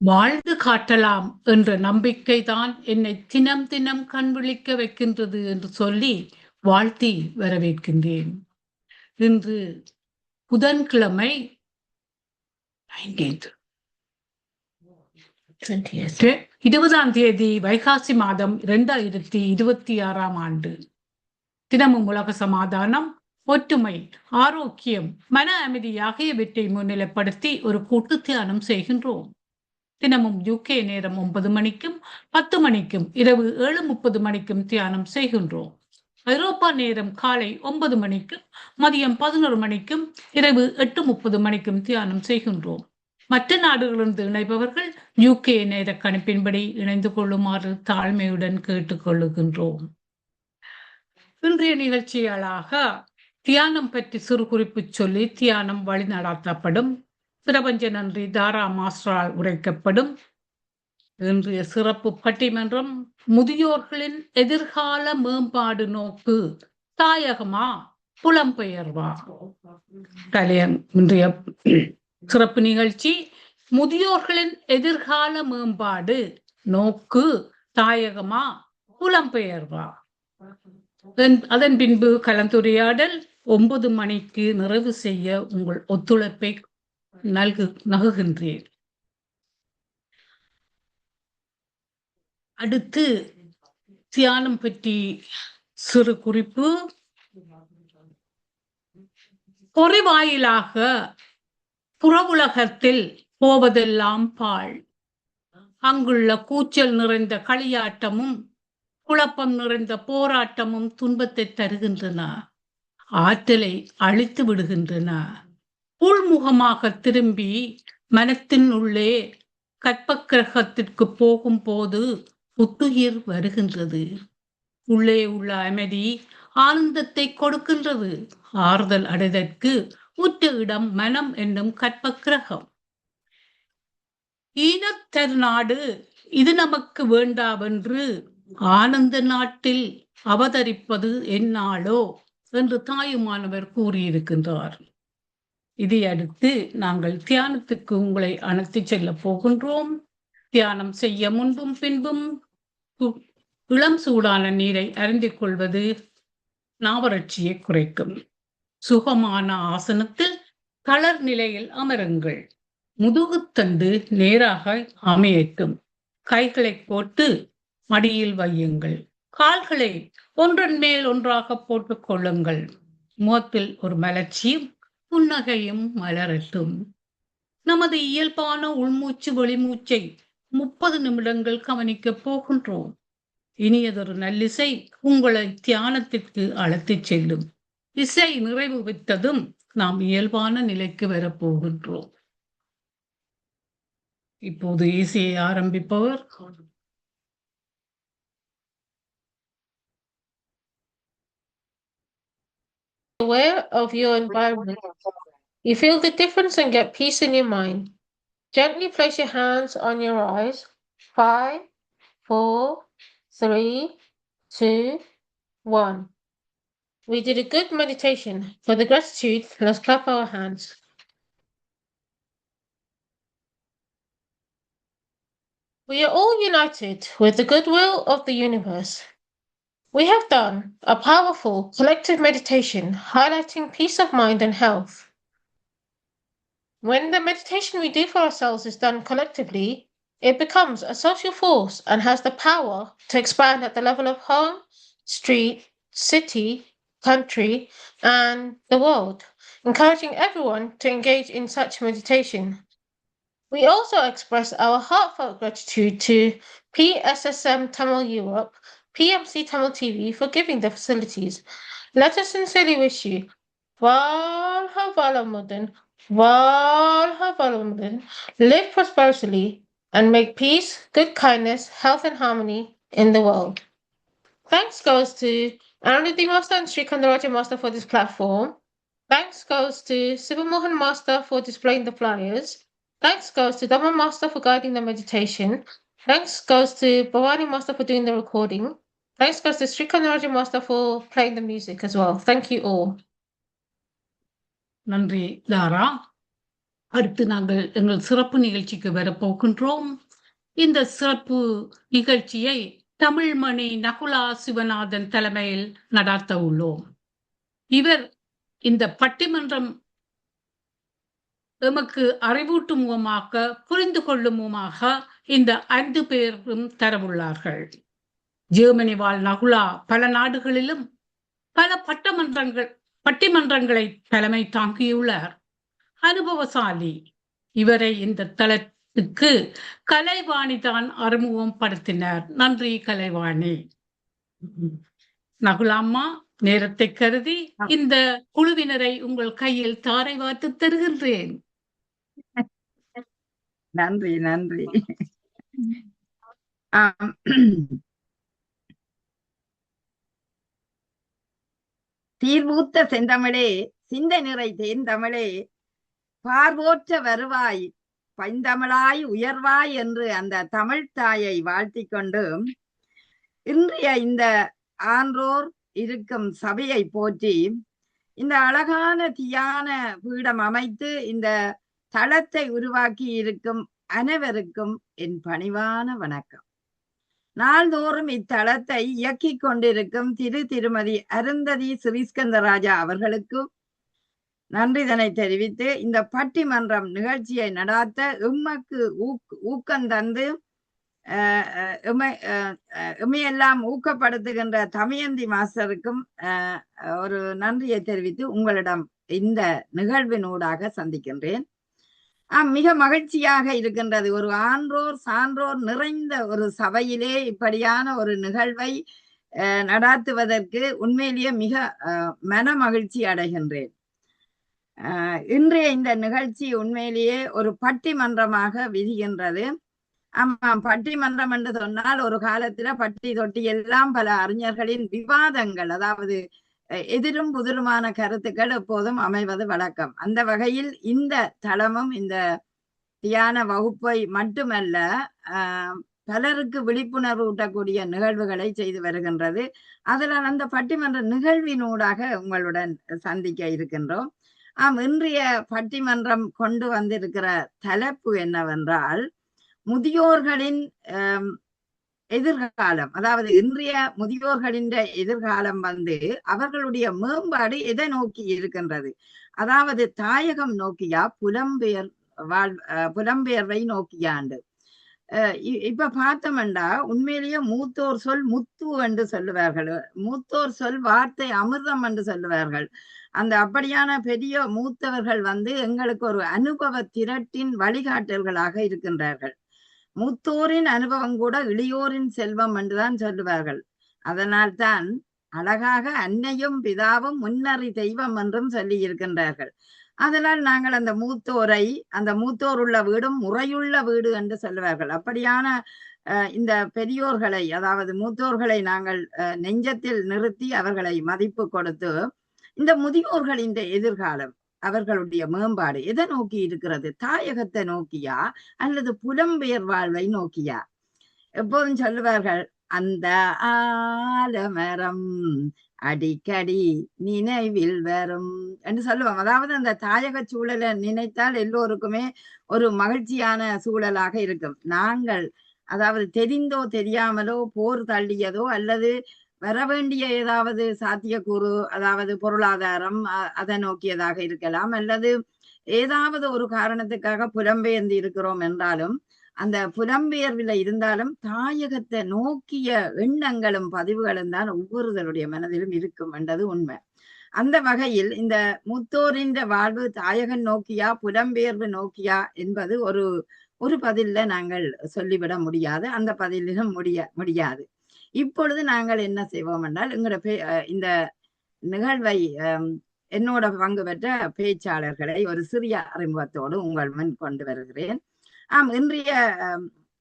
வாழ்ந்து காட்டலாம் என்ற நம்பிக்கைதான் என்னை தினம் தினம் கண்விழிக்க வைக்கின்றது என்று சொல்லி வாழ்த்தி வரவேற்கின்றேன். இன்று புதன்கிழமை 20ஆம் தேதி வைகாசி மாதம் 2026ஆம் ஆண்டு. தினமும் உலக சமாதானம், ஒற்றுமை, ஆரோக்கியம், மன அமைதி ஆகியவற்றை முன்னிலைப்படுத்தி ஒரு கூட்டு தியானம் செய்கின்றோம். தினமும் UK நேரம் 9 மணிக்கும் 10 மணிக்கும் இரவு 7:30 மணிக்கும் தியானம் செய்கின்றோம். ஐரோப்பா நேரம் காலை 9 மணிக்கும் மதியம் 11 மணிக்கும் இரவு 8:30 மணிக்கும் தியானம் செய்கின்றோம். மற்ற நாடுகளிலிருந்து இணைப்பவர்கள் UK நேர கணிப்பின்படி இணைந்து கொள்ளுமாறு தாழ்மையுடன் கேட்டுக்கொள்ளுகின்றோம். இன்றைய நிகழ்ச்சியாளாக தியானம் பற்றி சிறு குறிப்பு சொல்லி தியானம் வழி நடத்தப்படும். பிரபஞ்ச நன்றி தாரா மாஸ்டரால் உரைக்கப்படும். இன்றைய சிறப்பு பட்டிமன்றம் முதியோர்களின் எதிர்கால மேம்பாடு நோக்கு தாயகமா புலம்பெயர்வா. இன்றைய சிறப்பு நிகழ்ச்சி முதியோர்களின் எதிர்கால மேம்பாடு நோக்கு தாயகமா புலம்பெயர்வா. அதன் பின்பு கலந்துரையாடல் 9 மணிக்கு நிறைவு செய்ய உங்கள் ஒத்துழைப்பை நகுகின்றேன். அடுத்து தியானம் பற்றி சிறு குறிப்பு. பொறிவாயிலாக புறவுலகத்தில் போவதெல்லாம் பாழ். அங்குள்ள கூச்சல் நிறைந்த களியாட்டமும் குழப்பம் நிறைந்த போராட்டமும் துன்பத்தை தருகின்றன, ஆற்றலை அழித்து விடுகின்றன. உள்முகமாக திரும்பி மனத்தின் உள்ளே கற்பக்கிரகத்திற்கு போகும் போது புத்துயிர் வருகின்றது. உள்ளே உள்ள அமைதி ஆனந்தத்தை கொடுக்கின்றது. ஆறுதல் அடைதற்கு உற்ற இடம் மனம் என்னும் கற்பக்கிரகம். ஈனத்தர் நாடு இது நமக்கு வேண்டாவென்று ஆனந்த நாட்டில் அவதரிப்பது என்னாலோ என்று தாயுமானவர் கூறியிருக்கின்றார். இதை அடுத்து நாங்கள் தியானத்துக்கு உங்களை அழைத்து செல்ல போகின்றோம். தியானம் செய்ய முன்பும் பின்பும் இளம் சூடான நீரை அருந்திக் கொள்வது நாவறட்சியை குறைக்கும். சுகமான ஆசனத்தில் தளர் நிலையில் அமருங்கள். முதுகுத்தண்டு நேராக அமையட்டும். கைகளை போட்டு மடியில் வையுங்கள். கால்களை ஒன்றன் மேல் ஒன்றாக போட்டுக் கொள்ளுங்கள். முகத்தில் ஒரு மலர்ச்சியும் புன்னகையும் மலரட்டும். நமது இயல்பான உள்மூச்சு வெளிமூச்சை 30 நிமிடங்கள் கவனிக்கப் போகின்றோம். இனியதொரு நல்லிசை உங்களை தியானத்திற்கு அழைத்துச் செல்லும். இசை நிறைவு பெற்றதும் நாம் இயல்பான நிலைக்கு வரப்போகின்றோம். இப்போது இசையை ஆரம்பிப்பவர் aware of your environment. You feel the difference and get peace in your mind. Gently place your hands on your eyes. 5, 4, 3, 2, 1. We did a good meditation. For the gratitude, let's clap our hands. We are all united with the goodwill of the universe. We have done a powerful collective meditation highlighting peace of mind and health. When the meditation we do for ourselves is done collectively, it becomes a social force and has the power to expand at the level of home, street, city, country, and the world, encouraging everyone to engage in such meditation. We also express our heartfelt gratitude to PSSM Tamil Europe, PMC Tamil TV for giving the facilities. Let us sincerely wish you Valha Valamudan, Valha Valamudan, live prosperously and make peace, good kindness, health and harmony in the world. Thanks goes to Anuruddhi Master and Sri Kandaraja Master for this platform. Thanks goes to Sivamohan Master for displaying the flyers. Thanks goes to Dhamma Master for guiding the meditation. Thanks goes to Bhavani Master for doing the recording. Thanks goes to Sri Kandaraja Master for playing the music as well. Thank you all. நன்றி தாரா. அடுத்து நாங்கள் எங்கள் சிறப்பு நிகழ்ச்சிக்கு வரப்போகின்றோம். இந்த சிறப்பு நிகழ்ச்சியை தமிழ்மணி நகுலா சிவநாதன் தலைமையில் நடாத்த உள்ளோம். இவர் இந்த பட்டிமன்றம் எமக்கு அறிவூட்டும் முகமாக, புரிந்து கொள்ளும் முகமாக இந்த 5 பேரும் தரவுள்ளார்கள். ஜெர்மனி வாழ் நகுலா பல நாடுகளிலும் பல பட்டிமன்றங்களை தலைமை தாங்கியுள்ளார். அனுபவசாலி. இவரை இந்த தளத்துக்கு கலைவாணி தான் அறிமுகம் படுத்தினார். நன்றி கலைவாணி. நகுலாம்மா, நேரத்தை கருதி இந்த குழுவினரை உங்கள் கையில் தாரை வார்த்து தருகின்றேன். நன்றி நன்றி. தீர்வூத்த செந்தமிழே, சிந்தை நிறை தேர்ந்தமிழே, பார்வோற்ற வருவாய், பைந்தமிழாய் உயர்வாய் என்று அந்த தமிழ் தாயை வாழ்த்திக் கொண்டு இன்றைய இந்த ஆன்றோர் இருக்கும் சபையை போற்றி இந்த அழகான தியான பீடம் அமைத்து இந்த தளத்தை உருவாக்கி இருக்கும் அனைவருக்கும் என் பணிவான வணக்கம். நாள்தோறும் இத்தளத்தை இயக்கிக் கொண்டிருக்கும் திருமதி அருந்ததி ஸ்ரீஸ்கந்தராஜா அவர்களுக்கும் நன்றிதனை தெரிவித்து இந்த பட்டிமன்றம் நிகழ்ச்சியை நடாத்த எம்மக்கு ஊக்கந்தந்து எம்மையெல்லாம் ஊக்கப்படுத்துகின்ற தமயந்தி மாஸ்டருக்கும் ஒரு நன்றியை தெரிவித்து உங்களிடம் இந்த நிகழ்வினூடாக சந்திக்கின்றேன். மிக மகிழ்ச்சியாக இருக்கின்றது. ஒரு ஆன்றோர் சான்றோர் நிறைந்த ஒரு சபையிலே இப்படியான ஒரு நிகழ்வை நடாத்துவதற்கு உண்மையிலேயே மிக மன மகிழ்ச்சி அடைகின்றேன். இன்றைய இந்த நிகழ்ச்சி உண்மையிலேயே ஒரு பட்டிமன்றமாக விதிகின்றது. ஆமாம், பட்டிமன்றம் என்று சொன்னால் ஒரு காலத்துல பட்டி தொட்டி எல்லாம் பல அறிஞர்களின் விவாதங்கள், அதாவது எதிரும் புதிருமான கருத்துக்கள் எப்போதும் அமைவது வழக்கம். அந்த வகையில் இந்த தளமும் இந்த தியான வகுப்பை மட்டுமல்ல பலருக்கு விழிப்புணர்வு ஊட்டக்கூடிய நிகழ்வுகளை செய்து வருகின்றது. அதனால் அந்த பட்டிமன்ற நிகழ்வினூடாக உங்களுடன் சந்திக்க இருக்கின்றோம். இன்றைய பட்டிமன்றம் கொண்டு வந்திருக்கிற தலைப்பு என்னவென்றால் முதியோர்களின் எதிர்காலம், அதாவது இன்றைய முதியோர்களின் எதிர்காலம் அவர்களுடைய மேம்பாடு எதை நோக்கி இருக்கின்றது, அதாவது தாயகம் நோக்கியா புலம்பெயர்வை நோக்கியாண்டு. இப்ப பார்த்தோம்டா உண்மையிலேயே மூத்தோர் சொல் முத்து என்று சொல்லுவார்கள், மூத்தோர் சொல் வார்த்தை அமிர்தம் என்று சொல்லுவார்கள். அந்த அப்படியான பெரிய மூத்தவர்கள் எங்களுக்கு ஒரு அனுபவ திரட்டின் வழிகாட்டல்களாக இருக்கின்றார்கள். மூத்தோரின் அனுபவம் கூட இளையோரின் செல்வம் என்றுதான் சொல்லுவார்கள். அதனால்தான் அழகாக அன்னையும் பிதாவும் முன்னறி தெய்வம் என்றும் சொல்லி இருக்கின்றார்கள். அதனால் நாங்கள் அந்த மூத்தோரை, அந்த மூத்தோர் உள்ள வீடும் முறையுள்ள வீடு என்று சொல்லுவார்கள். அப்படியான இந்த பெரியோர்களை, அதாவது மூத்தோர்களை நாங்கள் நெஞ்சத்தில் நிறுத்தி அவர்களை மதிப்பு கொடுத்து இந்த முதியோர்களின் எதிர்காலம், அவர்களுடைய மேம்பாடு எதை நோக்கி இருக்கிறது, தாயகத்தை நோக்கியா அல்லது புலம்பெயர் வாழ்வை நோக்கியா? எப்போதும் சொல்லுவார்கள், அந்த ஆலமரம் அடிக்கடி நினைவில் வரும் என்று சொல்லுவாங்க. அதாவது அந்த தாயக சூழலை நினைத்தால் எல்லோருக்குமே ஒரு மகிழ்ச்சியான சூழலாக இருக்கும். நாங்கள் அதாவது தெரிந்தோ தெரியாமலோ போர் தள்ளியதோ அல்லது வரவேண்டிய ஏதாவது சாத்தியக்கூறு, அதாவது பொருளாதாரம் அதை நோக்கியதாக இருக்கலாம், அல்லது ஏதாவது ஒரு காரணத்துக்காக புலம்பெயர்ந்து இருக்கிறோம் என்றாலும் அந்த புலம்பெயர்வில் இருந்தாலும் தாயகத்தை நோக்கிய எண்ணங்களும் பதிவுகளும் தான் ஒவ்வொருவருடைய மனதிலும் இருக்கும் என்றது உண்மை. அந்த வகையில் இந்த மூத்தோரின் வாழ்வு தாயகம் நோக்கியா புலம்பெயர்வு நோக்கியா என்பது ஒரு பதில நாங்கள் சொல்லிவிட முடியாது, அந்த பதிலும் முடியாது. இப்பொழுது நாங்கள் என்ன செய்வோம் என்றால் இந்த நிகழ்வை என்னோட பங்கு பெற்ற பேச்சாளர்களை ஒரு சிறிய அறிமுகத்தோடு உங்கள் முன் கொண்டு வருகிறேன். இன்றைய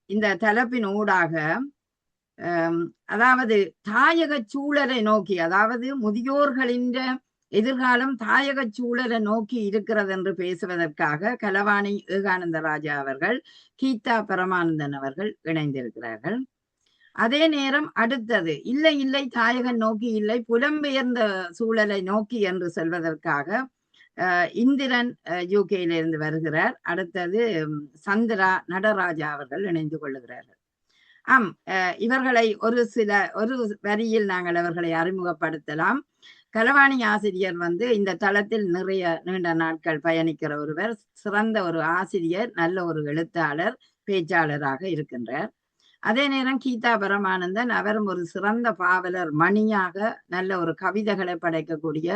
இந்த தலைப்பின் ஊடாக அதாவது தாயக சூழலை நோக்கி, அதாவது முதியோர்களின் எதிர்காலம் தாயக சூழலை நோக்கி இருக்கிறது என்று பேசுவதற்காக கலவாணி ஏகானந்த ராஜா அவர்கள், கீதா பரமானந்தன் அவர்கள் இணைந்திருக்கிறார்கள். அதே நேரம் அடுத்தது இல்லை தாயகம் நோக்கி இல்லை புலம்பெயர்ந்த சூழலை நோக்கி என்று சொல்வதற்காக இந்திரன் யூகேயிலிருந்து வருகிறார். அடுத்தது சந்திரா நடராஜா அவர்கள் இணைந்து கொள்ளுகிறார்கள். இவர்களை ஒரு வரியில் நாங்கள் அவர்களை அறிமுகப்படுத்தலாம். கலவாணி ஆசிரியர் இந்த தளத்தில் நிறைய நீண்ட நாட்கள் பயணிக்கிற ஒருவர், சிறந்த ஒரு ஆசிரியர், நல்ல ஒரு எழுத்தாளர், பேச்சாளராக இருக்கின்றார். அதே நேரம் கீதா பரமானந்தன் அவரும் ஒரு சிறந்த பாவலர், மணியாக நல்ல ஒரு கவிதைகளை படைக்கக்கூடிய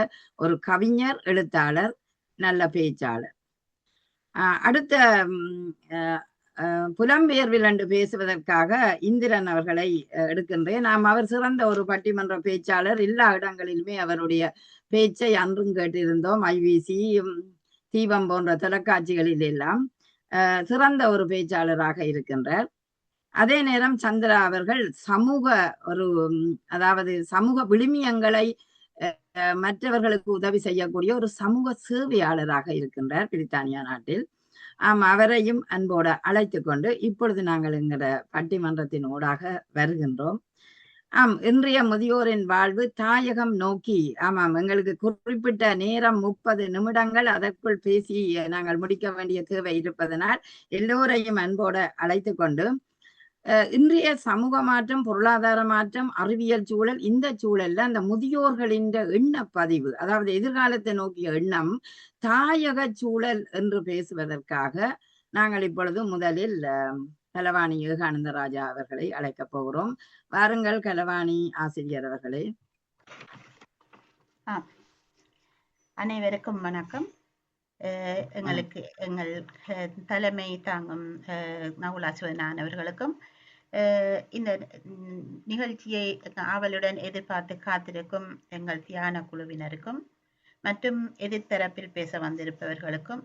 ஒரு கவிஞர், எழுத்தாளர், நல்ல பேச்சாளர். அடுத்த புலம்பெயர்வில் என்று பேசுவதற்காக இந்திரன் அவர்களை எடுக்கின்றேன். அவர் சிறந்த ஒரு பட்டிமன்ற பேச்சாளர். எல்லா இடங்களிலுமே அவருடைய பேச்சை அன்றும் கேட்டிருந்தோம். ஐபிசி, தீபம் போன்ற தொலைக்காட்சிகளில் எல்லாம் சிறந்த ஒரு பேச்சாளராக இருக்கின்றார். அதே நேரம் சந்திரா அவர்கள் சமூக விழுமியங்களை மற்றவர்களுக்கு உதவி செய்யக்கூடிய ஒரு சமூக சேவையாளராக இருக்கின்றார் பிரித்தானியா நாட்டில். அவரையும் அன்போடு அழைத்து கொண்டு இப்பொழுது நாங்கள் எங்களோட பட்டிமன்றத்தின் ஊடாக வருகின்றோம். இன்றைய முதியோரின் வாழ்வு தாயகம் நோக்கி. எங்களுக்கு குறிப்பிட்ட நேரம் 30 நிமிடங்கள், அதற்குள் பேசி நாங்கள் முடிக்க வேண்டிய தேவை இருப்பதனால் எல்லோரையும் அன்போடு அழைத்து கொண்டு இன்றைய சமூக மாற்றம், பொருளாதார மாற்றம், அறிவியல் சூழல், இந்த சூழல்ல அந்த முதியோர்களின் எண்ணப்பதிவு, அதாவது எதிர்காலத்தை நோக்கிய எண்ணம், தாயக சூழல் என்று பேசுவதற்காக நாங்கள் இப்பொழுது முதலில் கலவாணி யோகானந்த ராஜா அவர்களை அழைக்கப் போகிறோம். வாருங்கள் கலவாணி ஆசிரியர் அவர்களே. அனைவருக்கும் வணக்கம். எங்கள் தலைமை தாங்கும் நகுலா சிவஞானம் அவர்களுக்கும், இந்த நிகழ்ச்சியை ஆவலுடன் எதிர்பார்த்து காத்திருக்கும் எங்கள் தியான குழுவினருக்கும் மற்றும் எதிர்த்தரப்பில் பேச வந்திருப்பவர்களுக்கும்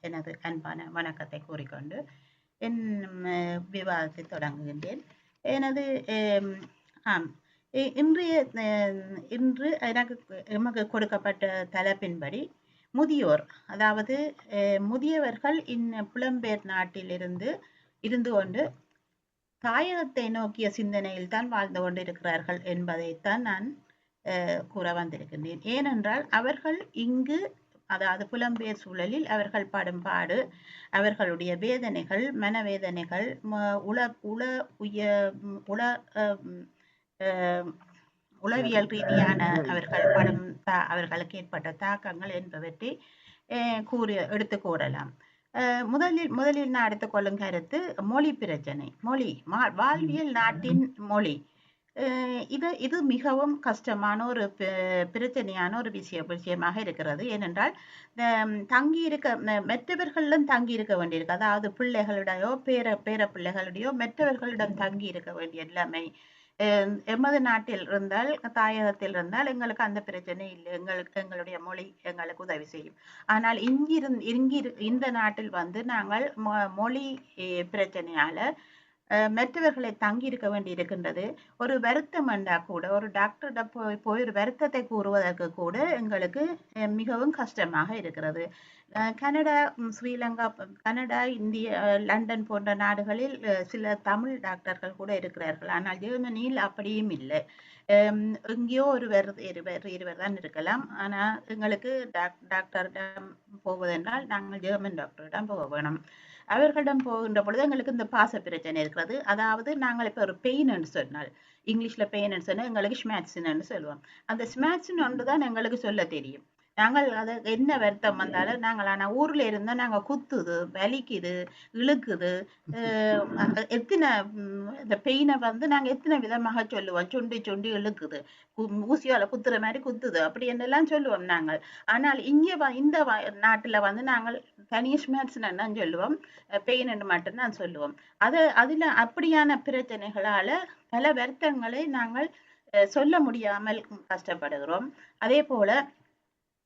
எனது அன்பான வணக்கத்தை கூறிக்கொண்டு என் விவாதத்தை தொடங்குகின்றேன். இன்று எமக்கு கொடுக்கப்பட்ட தலைப்பின்படி முதியோர், அதாவது முதியவர்கள் புலம்பெயர் நாட்டில் இருந்து கொண்டு தாயகத்தை நோக்கிய சிந்தனையில் தான் வாழ்ந்து கொண்டிருக்கிறார்கள் என்பதைத்தான் நான் கூற வந்திருக்கின்றேன். ஏனென்றால் அவர்கள் இங்கு, அதாவது புலம்பெயர் சூழலில் அவர்கள் படும் பாடு, அவர்களுடைய வேதனைகள், மனவேதனைகள், உளவியல் ரீதியான அவர்களுக்கு ஏற்பட்ட தாக்கங்கள் என்பவற்றை எடுத்து கூறலாம். முதலில் நான் எடுத்துக்கொள்ளும் கருத்து மொழி பிரச்சனை. வாழ்வியல் நாட்டின் மொழி, இது மிகவும் கஷ்டமான ஒரு பிரச்சனையான ஒரு விஷயமாக இருக்கிறது. ஏனென்றால் மற்றவர்களிடம் தங்கி இருக்க வேண்டியிருக்கு, அதாவது பிள்ளைகளுடையோ பேர பிள்ளைகளுடையோ மற்றவர்களிடம் தங்கி இருக்க வேண்டிய நிலைமை. எமது நாட்டில் இருந்தால், தாயகத்தில் இருந்தால் எங்களுக்கு அந்த பிரச்சனை இல்லை, எங்களுடைய மொழி எங்களுக்கு உதவி செய்யும். ஆனால் இந்த நாட்டில் நாங்கள் மொழி பிரச்சனையால மற்றவர்களை தங்கி இருக்க வேண்டி இருக்கின்றது. ஒரு வருத்தம் என்றா கூட, ஒரு டாக்டர்கிட்ட போய் ஒரு வருத்தத்தை கூறுவதற்கு கூட எங்களுக்கு மிகவும் கஷ்டமாக இருக்கிறது. Canada, Sri Lanka, Canada, India, London போன்ற நாடுகளில் சில தமிழ் டாக்டர்கள் கூட இருக்கிறார்கள். ஆனால் ஜெர்மனியில் அப்படியும் இல்லை. எங்கேயோ இருவர் தான் இருக்கலாம். ஆனால் எங்களுக்கு டாக்டரிடம் போவதென்றால் நாங்கள் ஜெர்மன் டாக்டரிடம் போக வேணும். அவர்களிடம் போகின்ற பொழுது எங்களுக்கு இந்த பாச பிரச்சனை இருக்கிறது. அதாவது நாங்கள் இப்போ ஒரு பெயின் என்று சொன்னால், இங்கிலீஷ்ல பெயின் சொன்னால் எங்களுக்கு ஸ்மேட்ஸ்ன்னு சொல்லுவோம். அந்த ஸ்மேட்ஸ்ன்னு ஒன்று தான் எங்களுக்கு சொல்ல தெரியும். நாங்கள் அதை என்ன வருத்தம் வந்தாலும் நாங்கள், ஆனால் ஊர்ல இருந்தால் நாங்கள் குத்துது, வலிக்குது, இழுக்குது, எத்தனை இந்த பெயினை நாங்கள் எத்தனை விதமாக சொல்லுவோம். சுண்டி இழுக்குது, ஊசியால குத்துற மாதிரி குத்துது, அப்படி என்னெல்லாம் சொல்லுவோம் நாங்கள். ஆனால் இங்கே இந்த நாட்டுல நாங்கள் தனி ஸ்மேட்ஸ்ன்னு தான் சொல்லுவோம், பெயின் என்று மட்டும்தான் சொல்லுவோம். அதுல அப்படியான பிரச்சனைகளால பல வருத்தங்களை நாங்கள் சொல்ல முடியாமல் கஷ்டப்படுகிறோம். அதே போல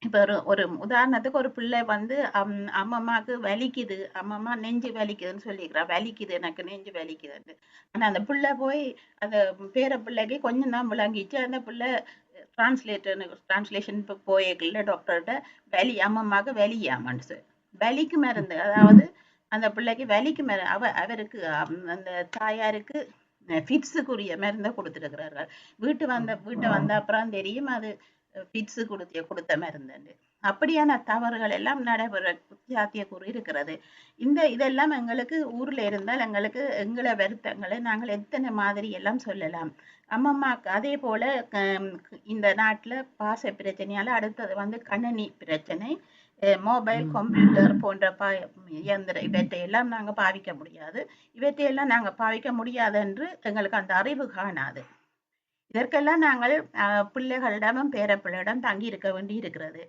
இப்ப ஒரு உதாரணத்துக்கு ஒரு பிள்ளை அம்மம்மாக்கு வலிக்குது, அம்மம்மா நெஞ்சு வலிக்குதுன்னு சொல்லிக்கிறா, வலிக்குது, எனக்கு நெஞ்சு வலிக்குதுன்னு. ஆனா அந்த பிள்ளை போய் அந்த பேர பிள்ளைக்கு கொஞ்சம் தான் விளங்கிச்சு. அந்த பிள்ளை டிரான்ஸ்லேஷன் போயிருக்கல டாக்டர்கிட்ட, அம்மம்மாக்கு வலியாமன்னு வலிக்கு மருந்து, அதாவது அந்த பிள்ளைக்கு வலிக்கு மருந்து, அவருக்கு அந்த தாயாருக்கு ஃபிட்ஸுக்குரிய மருந்தை கொடுத்துருக்கிறார்கள். வீட்டை வந்த அப்புறம் தெரியும் அது பிட்ஸு கொடுத்த மருந்து. அப்படியான தவறுகள் எல்லாம் நடைபெற சாத்தியக்கூறு இருக்கிறது. இதெல்லாம் எங்களுக்கு ஊர்ல இருந்தால் எங்களை வருத்தங்களை நாங்கள் எத்தனை மாதிரி எல்லாம் சொல்லலாம். அம்மம்மாக்கு அதே போல இந்த நாட்டுல பாச பிரச்சனையால அடுத்தது கணினி பிரச்சனை, மொபைல் கம்ப்யூட்டர் போன்ற இயந்திர இவற்றையெல்லாம் நாங்க பாவிக்க முடியாது. இவற்றையெல்லாம் நாங்க பாவிக்க முடியாது என்று எங்களுக்கு அந்த அறிவு காணாது. இதற்கெல்லாம் நாங்கள் பிள்ளைகளிடமும் பேரப்பிள்ளையிடம் தங்கி இருக்க வேண்டி இருக்கிறது.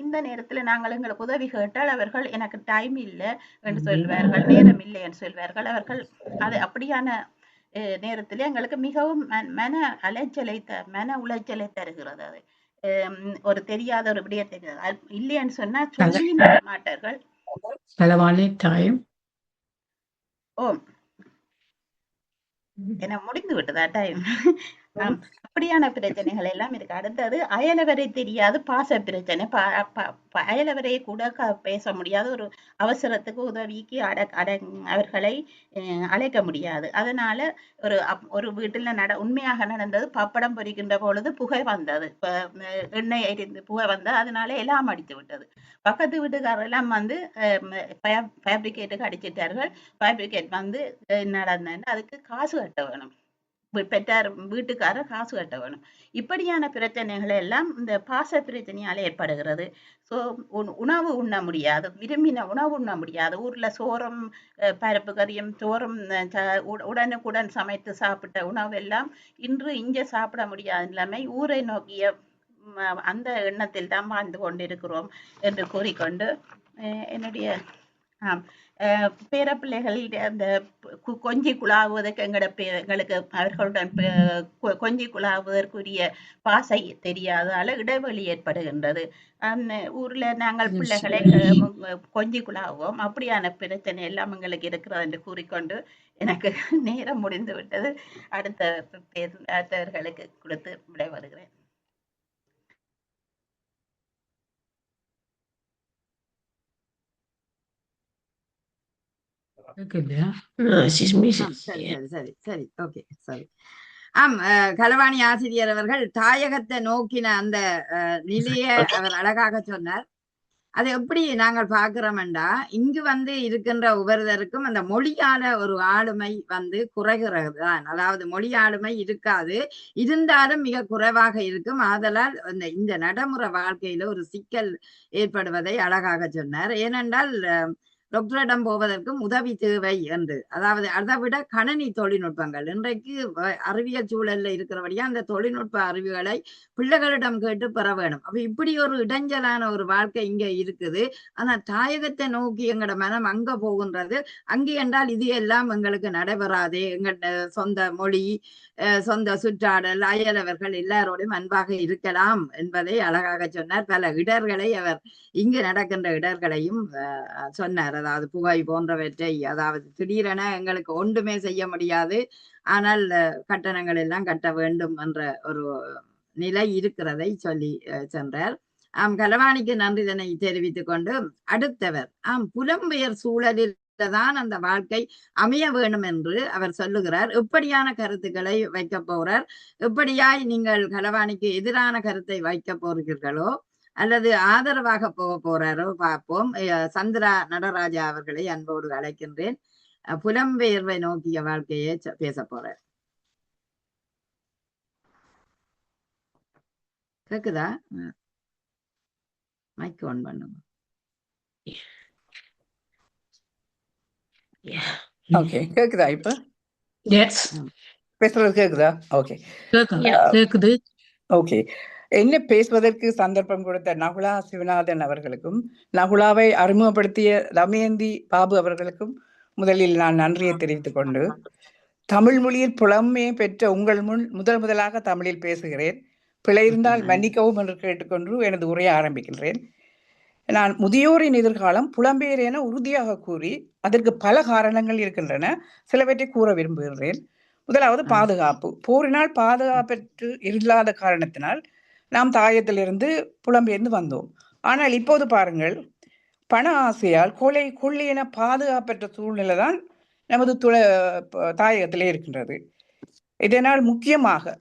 இந்த நேரத்துல நாங்கள் எங்களுக்கு உதவி கேட்டால் அவர்கள் எனக்கு டைம் இல்லை என்று சொல்வார்கள், நேரம் இல்லை என்று சொல்வார்கள். அவர்கள் அது அப்படியான நேரத்துல எங்களுக்கு மிகவும் மன உளைச்சலை தருகிறது. அது ஒரு தெரியாத ஒரு விடயத்தை இல்லைன்னு சொன்னா சொல்லி மாட்டார்கள். ஓ, என்ன முடிந்து விட்டதா டைம்? அப்படியான பிரச்சனைகள் எல்லாம் இருக்கு. அடுத்தது அயலவரை தெரியாது பாச பிரச்சனை. அயலவரை கூட பேச முடியாத ஒரு அவசரத்துக்கு உதவிக்கு அவர்களை அழைக்க முடியாது. அதனால ஒரு வீட்டுல உண்மையாக நடந்தது. பப்படம் பொரிக்கின்ற பொழுது புகை வந்தது, எண்ணெய் எரிந்து புகை வந்தது. அதனால எல்லாம் அடித்து விட்டது. பக்கத்து வீட்டுக்காரெல்லாம் ஃபேப்ரிகேட்டுக்கு அடிச்சிட்டார்கள். ஃபேப்ரிகேட் நடந்தேன்னு அதுக்கு காசு கட்ட வேணும், பெற்றார் வீட்டுக்காரர் காசு கட்ட வேணும். இப்படியான பிரச்சனைகள் எல்லாம் இந்த பாச பிரச்சனையால ஏற்படுகிறது. ஸோ உணவு உண்ண முடியாது, விரும்பின உணவு உண்ண முடியாது. ஊர்ல சோறும் பருப்பு கறியும் சோறும் உடனுக்குடன் சமைத்து சாப்பிட்ட உணவு எல்லாம் இன்று இங்கே சாப்பிட முடியாத நிலைமை. ஊரை நோக்கிய அந்த எண்ணத்தில் தான் வாழ்ந்து கொண்டிருக்கிறோம் என்று கூறிக்கொண்டு என்னுடைய பேரப்பிள்ளைகளில் அந்த கொஞ்சி குழாவுவதற்கு எங்களுக்கு அவர்களுடன் கொஞ்சி குழாவுவதற்குரிய பாசை தெரியாதால இடைவெளி ஏற்படுகின்றது. ஊர்ல நாங்கள் பிள்ளைகளை கொஞ்சி குழாவுவோம். அப்படியான பிரச்சனை எல்லாம் எங்களுக்கு இருக்கிறது என்று கூறிக்கொண்டு எனக்கு நேரம் முடிந்து விட்டது. அடுத்தவர்களுக்கு கொடுத்து விடைபெறுகிறேன். சரி, ஓகே, சரி. களவாணி ஆசிரியர் அவர்கள் தாயகத்தை நோக்கின அந்த நிலைய அவர் அழகாக சொன்னார். அதை எப்படி நாங்கள் பார்க்கிறோம்டா, இங்கு இருக்கின்ற ஒவ்வொருத்தருக்கும் அந்த மொழியால ஒரு ஆளுமை குறைகிறது தான். அதாவது மொழி ஆளுமை இருக்காது, இருந்தாலும் மிக குறைவாக இருக்கும். ஆதலால் இந்த நடைமுறை வாழ்க்கையில ஒரு சிக்கல் ஏற்படுவதை அழகாக சொன்னார். ஏனென்றால் டாக்டரிடம் போவதற்கும் உதவி தேவை என்று. அதாவது அதை விட கணினி தொழில்நுட்பங்கள் இன்றைக்கு அறிவியல் சூழல்ல இருக்கிறபடியா அந்த தொழில்நுட்ப அறிவுகளை பிள்ளைகளிடம் கேட்டு பெற வேணும். அப்ப இப்படி ஒரு இடைஞ்சலான ஒரு வாழ்க்கை இங்க இருக்குது. ஆனா தாயகத்தை நோக்கி எங்களோட மனம் அங்க போகின்றது. அங்கே என்றால் இது எல்லாம் எங்களுக்கு நடைபெறாது. எங்களோட சொந்த மொழி, சொந்த சுற்றாடல், அயலவர்கள் எல்லாரோடையும் அன்பாக இருக்கலாம் என்பதை அழகாக சொன்னார். பல இடர்களை அவர் இங்கு நடக்கின்ற இடர்களையும் சொன்னார். அதாவது புகை போன்றவற்றை, அதாவது திடீரென எங்களுக்கு ஒன்றுமே செய்ய முடியாது, ஆனால் கட்டணங்கள் எல்லாம் கட்ட வேண்டும் என்ற ஒரு நிலை இருக்கிறதை சொல்லி சென்றார். களவாணிக்கு நன்றிதனை தெரிவித்துக் கொண்டு அடுத்தவர் புலம்பெயர் சூழலில் தான் அந்த வாழ்க்கை அமைய வேணும் என்று அவர் சொல்லுகிறார். எப்படியான கருத்துக்களை வைக்க போறார், எப்படியாய் நீங்கள் களவாணிக்கு எதிரான கருத்தை வைக்க போகிறீர்களோ அல்லது ஆதரவாக போக போறாரோ பார்ப்போம். சந்திரா நடராஜா அவர்களை அன்போடு அழைக்கின்றேன். புலம்பெயர்வை நோக்கிய வாழ்க்கையை பேச போறார். கேக்குதா? மைக் ஆன் பண்ணுங்க. ஓகே, கேக்குதா? இப்ப பேசுறது கேக்குதா? ஓகே, கேக்குது. ஓகே. என்ன பேசுவதற்கு சந்தர்ப்பம் கொடுத்த நகுலா சிவநாதன் அவர்களுக்கும் நகுலாவை அறிமுகப்படுத்திய தமயந்தி பாபு அவர்களுக்கும் முதலில் நான் நன்றியை தெரிவித்துக் கொண்டு, தமிழ் மொழியில் புலமையை பெற்ற உங்கள் முன் முதலாக தமிழில் பேசுகிறேன். பிழை இருந்தால் மன்னிக்கவும் என்று கேட்டுக்கொண்டு எனது உரையை ஆரம்பிக்கின்றேன். நான் முதியோரின் எதிர்காலம் புலம்பெயர் என உறுதியாக கூறி அதற்கு பல காரணங்கள் இருக்கின்றன. சிலவற்றை கூற விரும்புகின்றேன். முதலாவது பாதுகாப்பு. போரினால் பாதுகாப்பற்று இல்லாத காரணத்தினால் நாம் தாயத்திலிருந்து புலம்பெயர்ந்து வந்தோம். ஆனால் இப்போது பாருங்கள், பண ஆசையால் கொள்ளை என பாதுகாப்பற்ற சூழ்நிலை தான் நமது தாயகத்திலே இருக்கின்றது. இதனால் முக்கியமாக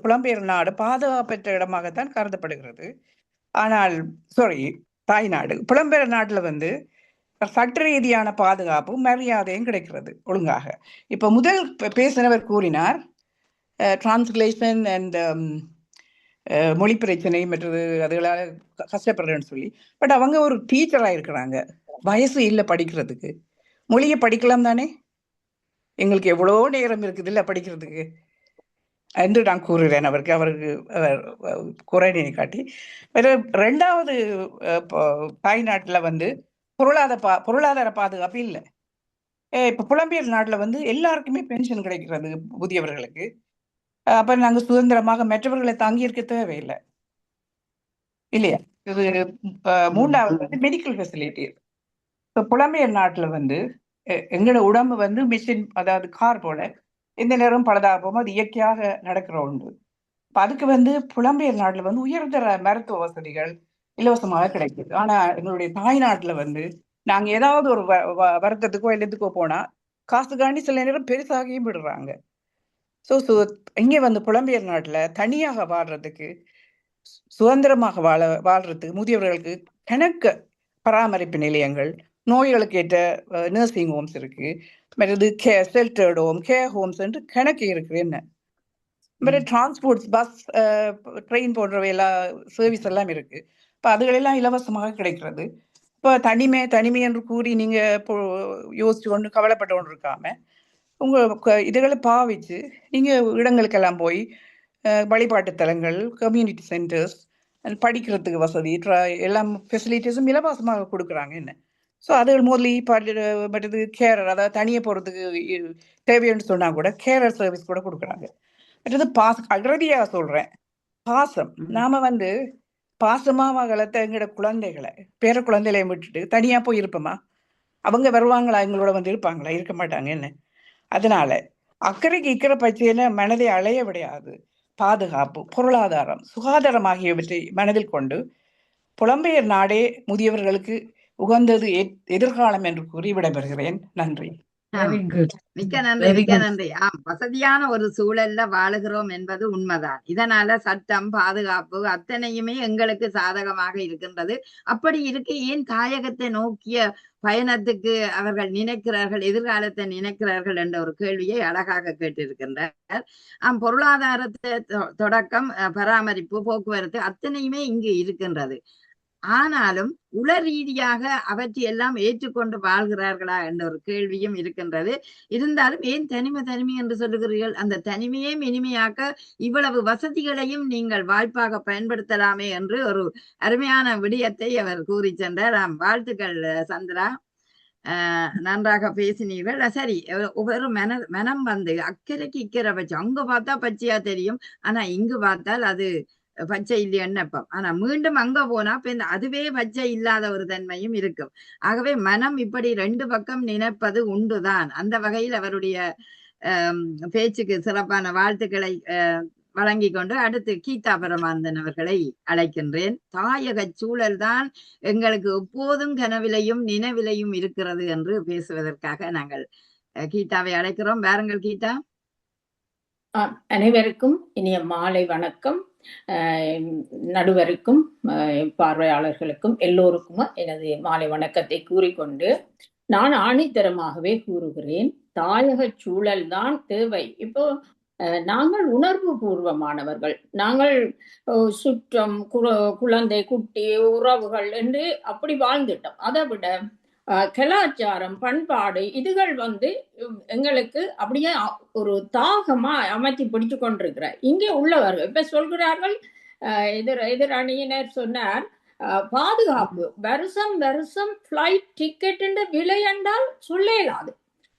புலம்பெயர் நாடு பாதுகாப்பற்ற இடமாகத்தான் கருதப்படுகிறது. ஆனால் தாய்நாடு புலம்பெயர் நாட்டுல வந்து சட்ட ரீதியான பாதுகாப்பும் மரியாதையும் கிடைக்கிறது ஒழுங்காக. இப்ப முதல் பேசினவர் கூறினார் டிரான்ஸ்லேஷன் அண்ட் மொழி பிரச்சனை மற்றது அதுகளால கஷ்டப்படுறேன்னு சொல்லி. பட் அவங்க ஒரு டீச்சரா இருக்கிறாங்க, வயசு இல்லை படிக்கிறதுக்கு. மொழியை படிக்கலாம் தானே, எங்களுக்கு எவ்வளோ நேரம் இருக்குது இல்லை படிக்கிறதுக்கு என்று நான் கூறுகிறேன் அவருக்கு குறைநீ காட்டி. ரெண்டாவது தாய்நாட்டில் வந்து பொருளாதார பாதுகாப்பு இல்லை. இப்போ புலம்பெயர் நாட்டில் வந்து எல்லாருக்குமே பென்ஷன் கிடைக்கிறது புதியவர்களுக்கு. அப்ப நாங்க சுதந்திரமாக மற்றவர்களை தாங்கியிருக்க தேவையில்லை இல்லையா. இது மூன்றாவது வந்து மெடிக்கல் ஃபெசிலிட்டி. இப்போ புலம்பெயர் நாட்டுல வந்து எங்களோட உடம்பு வந்து மிஷின், அதாவது கார் போல எந்த நேரம் பழுதாகவும் அது இயற்கையாக நடக்கிற ஒன்று. இப்போ அதுக்கு வந்து புலம்பெயர் நாட்டுல வந்து உயர்தர மருத்துவ வசதிகள் இலவசமாக கிடைக்குது. ஆனா எங்களுடைய தாய்நாட்டுல வந்து நாங்க ஏதாவது ஒரு வருத்தத்துக்கோ இல்லத்துக்கோ போனா காசுக்காண்டி சில நேரம் பெருசாகியும் விடுறாங்க. இங்கே வந்து புலம்பெயர் நாட்டுல தனியாக வாழ்றதுக்கு, சுதந்திரமாக வாழ்றதுக்கு முதியவர்களுக்கு கணக்கு பராமரிப்பு நிலையங்கள், நோய்களுக்கு ஏற்ற நர்சிங் ஹோம்ஸ் இருக்கு, மற்றது ஷெல்டர்ட் ஹோம், கேர் ஹோம்ஸ் என்று கணக்கு இருக்கு. என்ன டிரான்ஸ்போர்ட்ஸ், பஸ், ட்ரெயின் போன்றவை எல்லாம் சர்வீஸ் எல்லாம் இருக்கு. இப்போ அதுகளெல்லாம் இலவசமாக கிடைக்கிறது. இப்போ தனிமை என்று கூறி நீங்க யோசிச்சு கொண்டு கவலைப்பட்டு கொண்டு இருக்காம இதுகளை பாவிச்சு நீங்க இடங்களுக்கெல்லாம் போய் வழிபாட்டு தலங்கள், கம்யூனிட்டி சென்டர்ஸ், படிக்கிறதுக்கு வசதி எல்லாம் ஃபெசிலிட்டிஸும் இலவசமாக கொடுக்குறாங்க. என்ன ஸோ அதுகள் மோஸ்ட்லி பட்டது கேரர், அதாவது தனியே போகிறதுக்கு தேவைன்னு சொன்னா கூட கேரர் சர்வீஸ் கூட கொடுக்குறாங்க. மற்றது அகதியாக சொல்றேன், பாசம். நாம வந்து பாசமாக வளர்த்த எங்களோட குழந்தைகளை, பேர குழந்தைகளை விட்டுட்டு தனியா போய் இருப்போமா? அவங்க வருவாங்களா? எங்களோட வந்து இருப்பாங்களா? இருக்க மாட்டாங்க. என்ன அதனால அக்கறைக்கு இக்கரை பச்சையில மனதை அலைய விடையாது. பாதுகாப்பு, பொருளாதாரம், சுகாதாரம் ஆகியவற்றை மனதில் கொண்டு புலம்பெயர் நாடே முதியவர்களுக்கு உகந்தது எதிர்காலம் என்று கூறி விடைபெறுகிறேன். நன்றி. மிக்க நன்றி, மிக்க நன்றி. வசதியான ஒரு சூழல்ல வாழுகிறோம் என்பது உண்மைதான். இதனால சட்டம், பாதுகாப்பு அத்தனையுமே எங்களுக்கு சாதகமாக இருக்கின்றது. அப்படி இருக்க ஏன் தாயகத்தை நோக்கிய பயணத்துக்கு அவர்கள் நினைக்கிறார்கள், எதிர்காலத்தை நினைக்கிறார்கள் என்ற ஒரு கேள்வியை அழகாக கேட்டிருக்கின்றார். பொருளாதாரத்தை தொடக்கம், பராமரிப்பு, போக்குவரத்து அத்தனையுமே இங்கு இருக்கின்றது. ஆனாலும் உள ரீதியாக அவற்றை எல்லாம் ஏற்றுக்கொண்டு வாழ்கிறார்களா என்ற ஒரு கேள்வியும் இருக்கின்றது. இருந்தாலும் ஏன் தனிமை என்று சொல்லுகிறீர்கள்? அந்த தனிமையே இனிமையாக்க இவ்வளவு வசதிகளையும் நீங்கள் வாய்ப்பாக பயன்படுத்தலாமே என்று ஒரு அருமையான விடயத்தை அவர் கூறி சென்றார். வாழ்த்துக்கள் சந்திரா, நன்றாக பேசினீர்கள். சரி, ஒவ்வொரு மனம் வந்து அக்கறைக்கு இக்கரை பச்சை. அங்க பார்த்தா பச்சையா தெரியும், ஆனா இங்கு பார்த்தால் அது பச்சை இல்லை எண்ணப்பம். ஆனா மீண்டும் அங்க போனா அதுவே பச்சை இல்லாத ஒரு தன்மையும் இருக்கும். ஆகவே மனம் இப்படி ரெண்டு பக்கம் நினைப்பது உண்டுதான். அந்த வகையில் அவருடைய பேச்சுக்கு சிறப்பான வாழ்த்துக்களை வழங்கி கொண்டு அடுத்து கீதா பரமானந்தன் அவர்களை அழைக்கின்றேன். தாயக சூழல் தான் எங்களுக்கு எப்போதும் கனவிலையும் நினைவிலையும் இருக்கிறது என்று பேசுவதற்காக நாங்கள் கீதாவை அழைக்கிறோம். வாருங்கள் கீதா. அனைவருக்கும் இனிய மாலை வணக்கம். நடுவருக்கும் பார்வையாளர்களுக்கும் எல்லோருக்கும் எனது மாலை வணக்கத்தை கூறிக்கொண்டு நான் ஆணித்தரமாகவே கூறுகிறேன், தாயக சூழல் தான் தேவை. இப்போ நாங்கள் உணர்வு பூர்வமானவர்கள். நாங்கள் சுற்றம், குழந்தை, குட்டி, உறவுகள் என்று அப்படி வாழ்ந்துட்டோம். அதை விட கலாச்சாரம், பண்பாடு இதுகள் எங்களுக்கு அப்படியே ஒரு தாகமா அமைச்சு பிடிச்சு கொண்டிருக்கிற இங்கே உள்ளவர்கள் இப்ப சொல்கிறார்கள். எதிரணியினர் சொன்னார், பாதுகாப்பு வருஷம் பிளைட் டிக்கெட் விலை என்றால் சொல்ல இயலாது,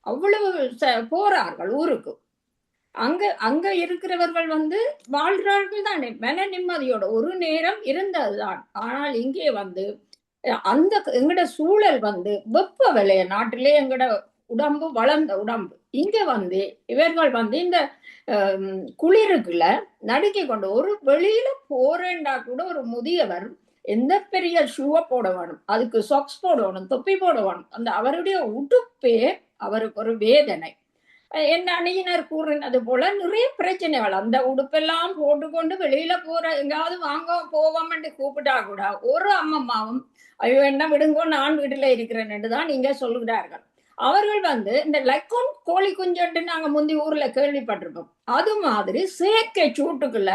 அவ்வளவு போறார்கள் ஊருக்கு. அங்க இருக்கிறவர்கள் வாழ்றார்கள் தானே மன நிம்மதியோட ஒரு நேரம் இருந்ததுதான். ஆனால் இங்கே அந்த எங்கட சூழல் வெப்ப விளைய நாட்டிலே எங்கட உடம்பு வளர்ந்த உடம்பு. இங்க இவர்கள் இந்த குளிருக்குள்ள நடுக்கி கொண்டு ஒரு வெளியில போறேன்டா கூட ஒரு முதியவர் எந்த பெரிய ஷூவை போட வேணும், அதுக்கு சாக்ஸ் போட வேணும், தொப்பி போட வேணும். அந்த அவருடைய உடுப்பே அவருக்கு ஒரு வேதனை. என் அணியினர் கூறினது போல நிறைய பிரச்சனைகள். அந்த உடுப்பெல்லாம் போட்டுக்கொண்டு வெளியில போற எங்காவது வாங்க போவோம் என்று கூப்பிட்டா கூட ஒரு அம்மம்மாவும் ஐயோ என்ன விடுங்கோ நான் வீட்டுல இருக்கிறேன் என்றுதான் நீங்க சொல்லுகிறார்கள். அவர்கள் இந்த லக்கோன் கோழி குஞ்சு நாங்க முந்தி ஊர்ல கேள்விப்பட்டிருப்போம். அது மாதிரி செயற்கை சூட்டுக்குள்ள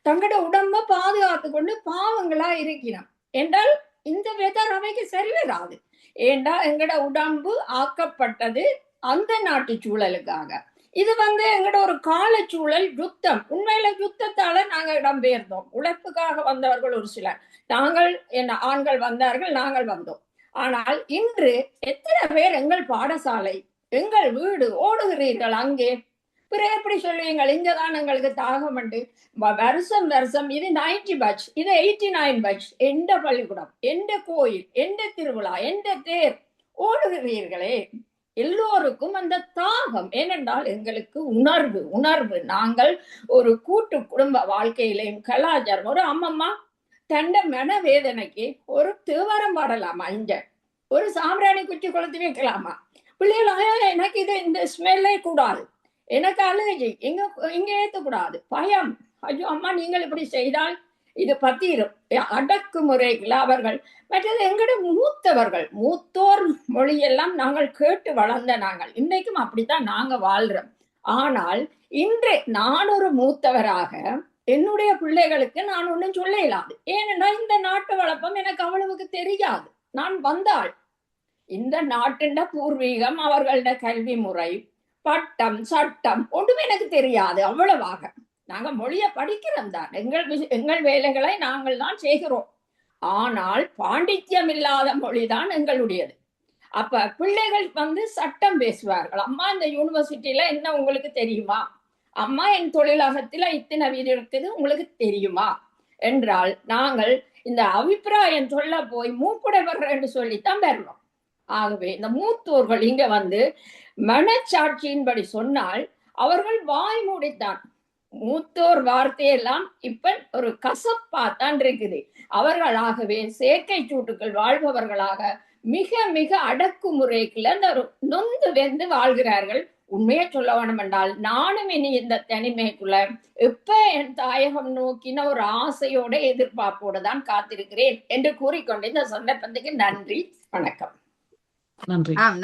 தங்களோட உடம்ப பாதுகாத்து கொண்டு பாவங்களா இருக்கிறோம் என்றால் இந்த வெதர் அவைக்கு சரி வராது. ஏண்டா எங்கட உடம்பு ஆக்கப்பட்டது அந்த நாட்டு சூழலுக்காக. இது எங்கட ஒரு காலச்சூழல் யுத்தம். உண்மையில யுத்தத்தால நாங்க இடம்பெயர்ந்தோம். உழைப்புக்காக வந்தவர்கள் ஒரு சிலர், நாங்கள் என்ன ஆண்கள் வந்தார்கள், நாங்கள் வந்தோம். ஆனால் இன்று எத்தனை பேர் எங்கள் பாடசாலை எங்கள் வீடு ஓடுகிறீர்கள் அங்கே. பிறகு எப்படி சொல்லுவீங்கள் இங்கதான் எங்களுக்கு தாகம் உண்டு வருஷம் வருஷம் இது 90 பட்ச், இது 89 பட்ச், எந்த பள்ளிக்கூடம், எந்த கோயில், எந்த திருவிழா, எந்த தேர் ஓடுகிறீர்களே. எல்லோருக்கும் அந்த தாகம். ஏனென்றால் எங்களுக்கு உணர்வு நாங்கள் ஒரு கூட்டு குடும்ப வாழ்க்கையிலையும் கலாச்சாரம். ஒரு அம்மம்மா தண்ட மன வேதனைக்கு ஒரு தேவாரம் பாடலாமா, இங்க ஒரு சாம்பிராணி குச்சி கொளுத்தி வைக்கலாமா? பிள்ளைகள் எனக்கு இது இந்த ஸ்மெல்லே கூடாது, எனக்கு அலர்ஜி, இங்க ஏத்தக்கூடாது, பயம், ஐயோ அம்மா நீங்கள் இப்படி செய்தால் இது பத்திரும், அடக்குமுறைகள் அவர்கள். மற்றது எங்கட மூத்தோர் மொழியெல்லாம் நாங்கள் கேட்டு வளர்ந்த நாங்கள் இன்னைக்கும் அப்படித்தான் நாங்க வாழ்றோம். ஆனால் இன்று நான் ஒரு மூத்தவராக என்னுடைய பிள்ளைகளுக்கு நான் ஒன்றும் சொல்ல இயலாது. ஏனென்றால் இந்த நாட்டு வளப்பம் எனக்கு அவ்வளவுக்கு தெரியாது. நான் வந்தாள் இந்த நாட்டின் பூர்வீகம், அவர்களோட கல்வி முறை, பட்டம், சட்டம் ஒன்றுமே எனக்கு தெரியாது. அவ்வளவாக நாங்க மொழிய படிக்கிறோம் தான், எங்கள் வேலைகளை நாங்கள் தான் செய்கிறோம். ஆனால் பாண்டித்யம் இல்லாத மொழிதான் எங்களுடையது. அப்ப பிள்ளைகள் சட்டம் பேசுவார்கள். அம்மா இந்த யூனிவர்சிட்டியில என்ன உங்களுக்கு தெரியுமா? அம்மா என் தொழிலகத்துல இத்தனை வீடு இருக்குது உங்களுக்கு தெரியுமா என்றால் நாங்கள் இந்த அபிப்பிராயம் சொல்ல போய் மூக்குடை வர்றேன்னு சொல்லித்தான் பெறணும். ஆகவே இந்த மூத்தோர்கள் இங்க மனச்சாட்சியின்படி சொன்னால் அவர்கள் வாய் மூடித்தான். மூத்தோர் வார்த்தையெல்லாம் இப்ப ஒரு கசப்பாத்தான் இருக்குது. அவர்களாகவே செயற்கை சூட்டுக்கள் வாழ்பவர்களாக மிக மிக அடக்குமுறைக்குள்ள ஒரு நொந்து வெந்து வாழ்கிறார்கள். உண்மையை சொல்ல வேணும் என்றால் நானும் இனி இந்த தனிமைக்குள்ள எப்ப என் தாயகம் நோக்கின ஒரு ஆசையோட எதிர்பார்ப்போடு தான் காத்திருக்கிறேன் என்று கூறிக்கொண்டு இந்த சந்தர்ப்பத்துக்கு நன்றி, வணக்கம்.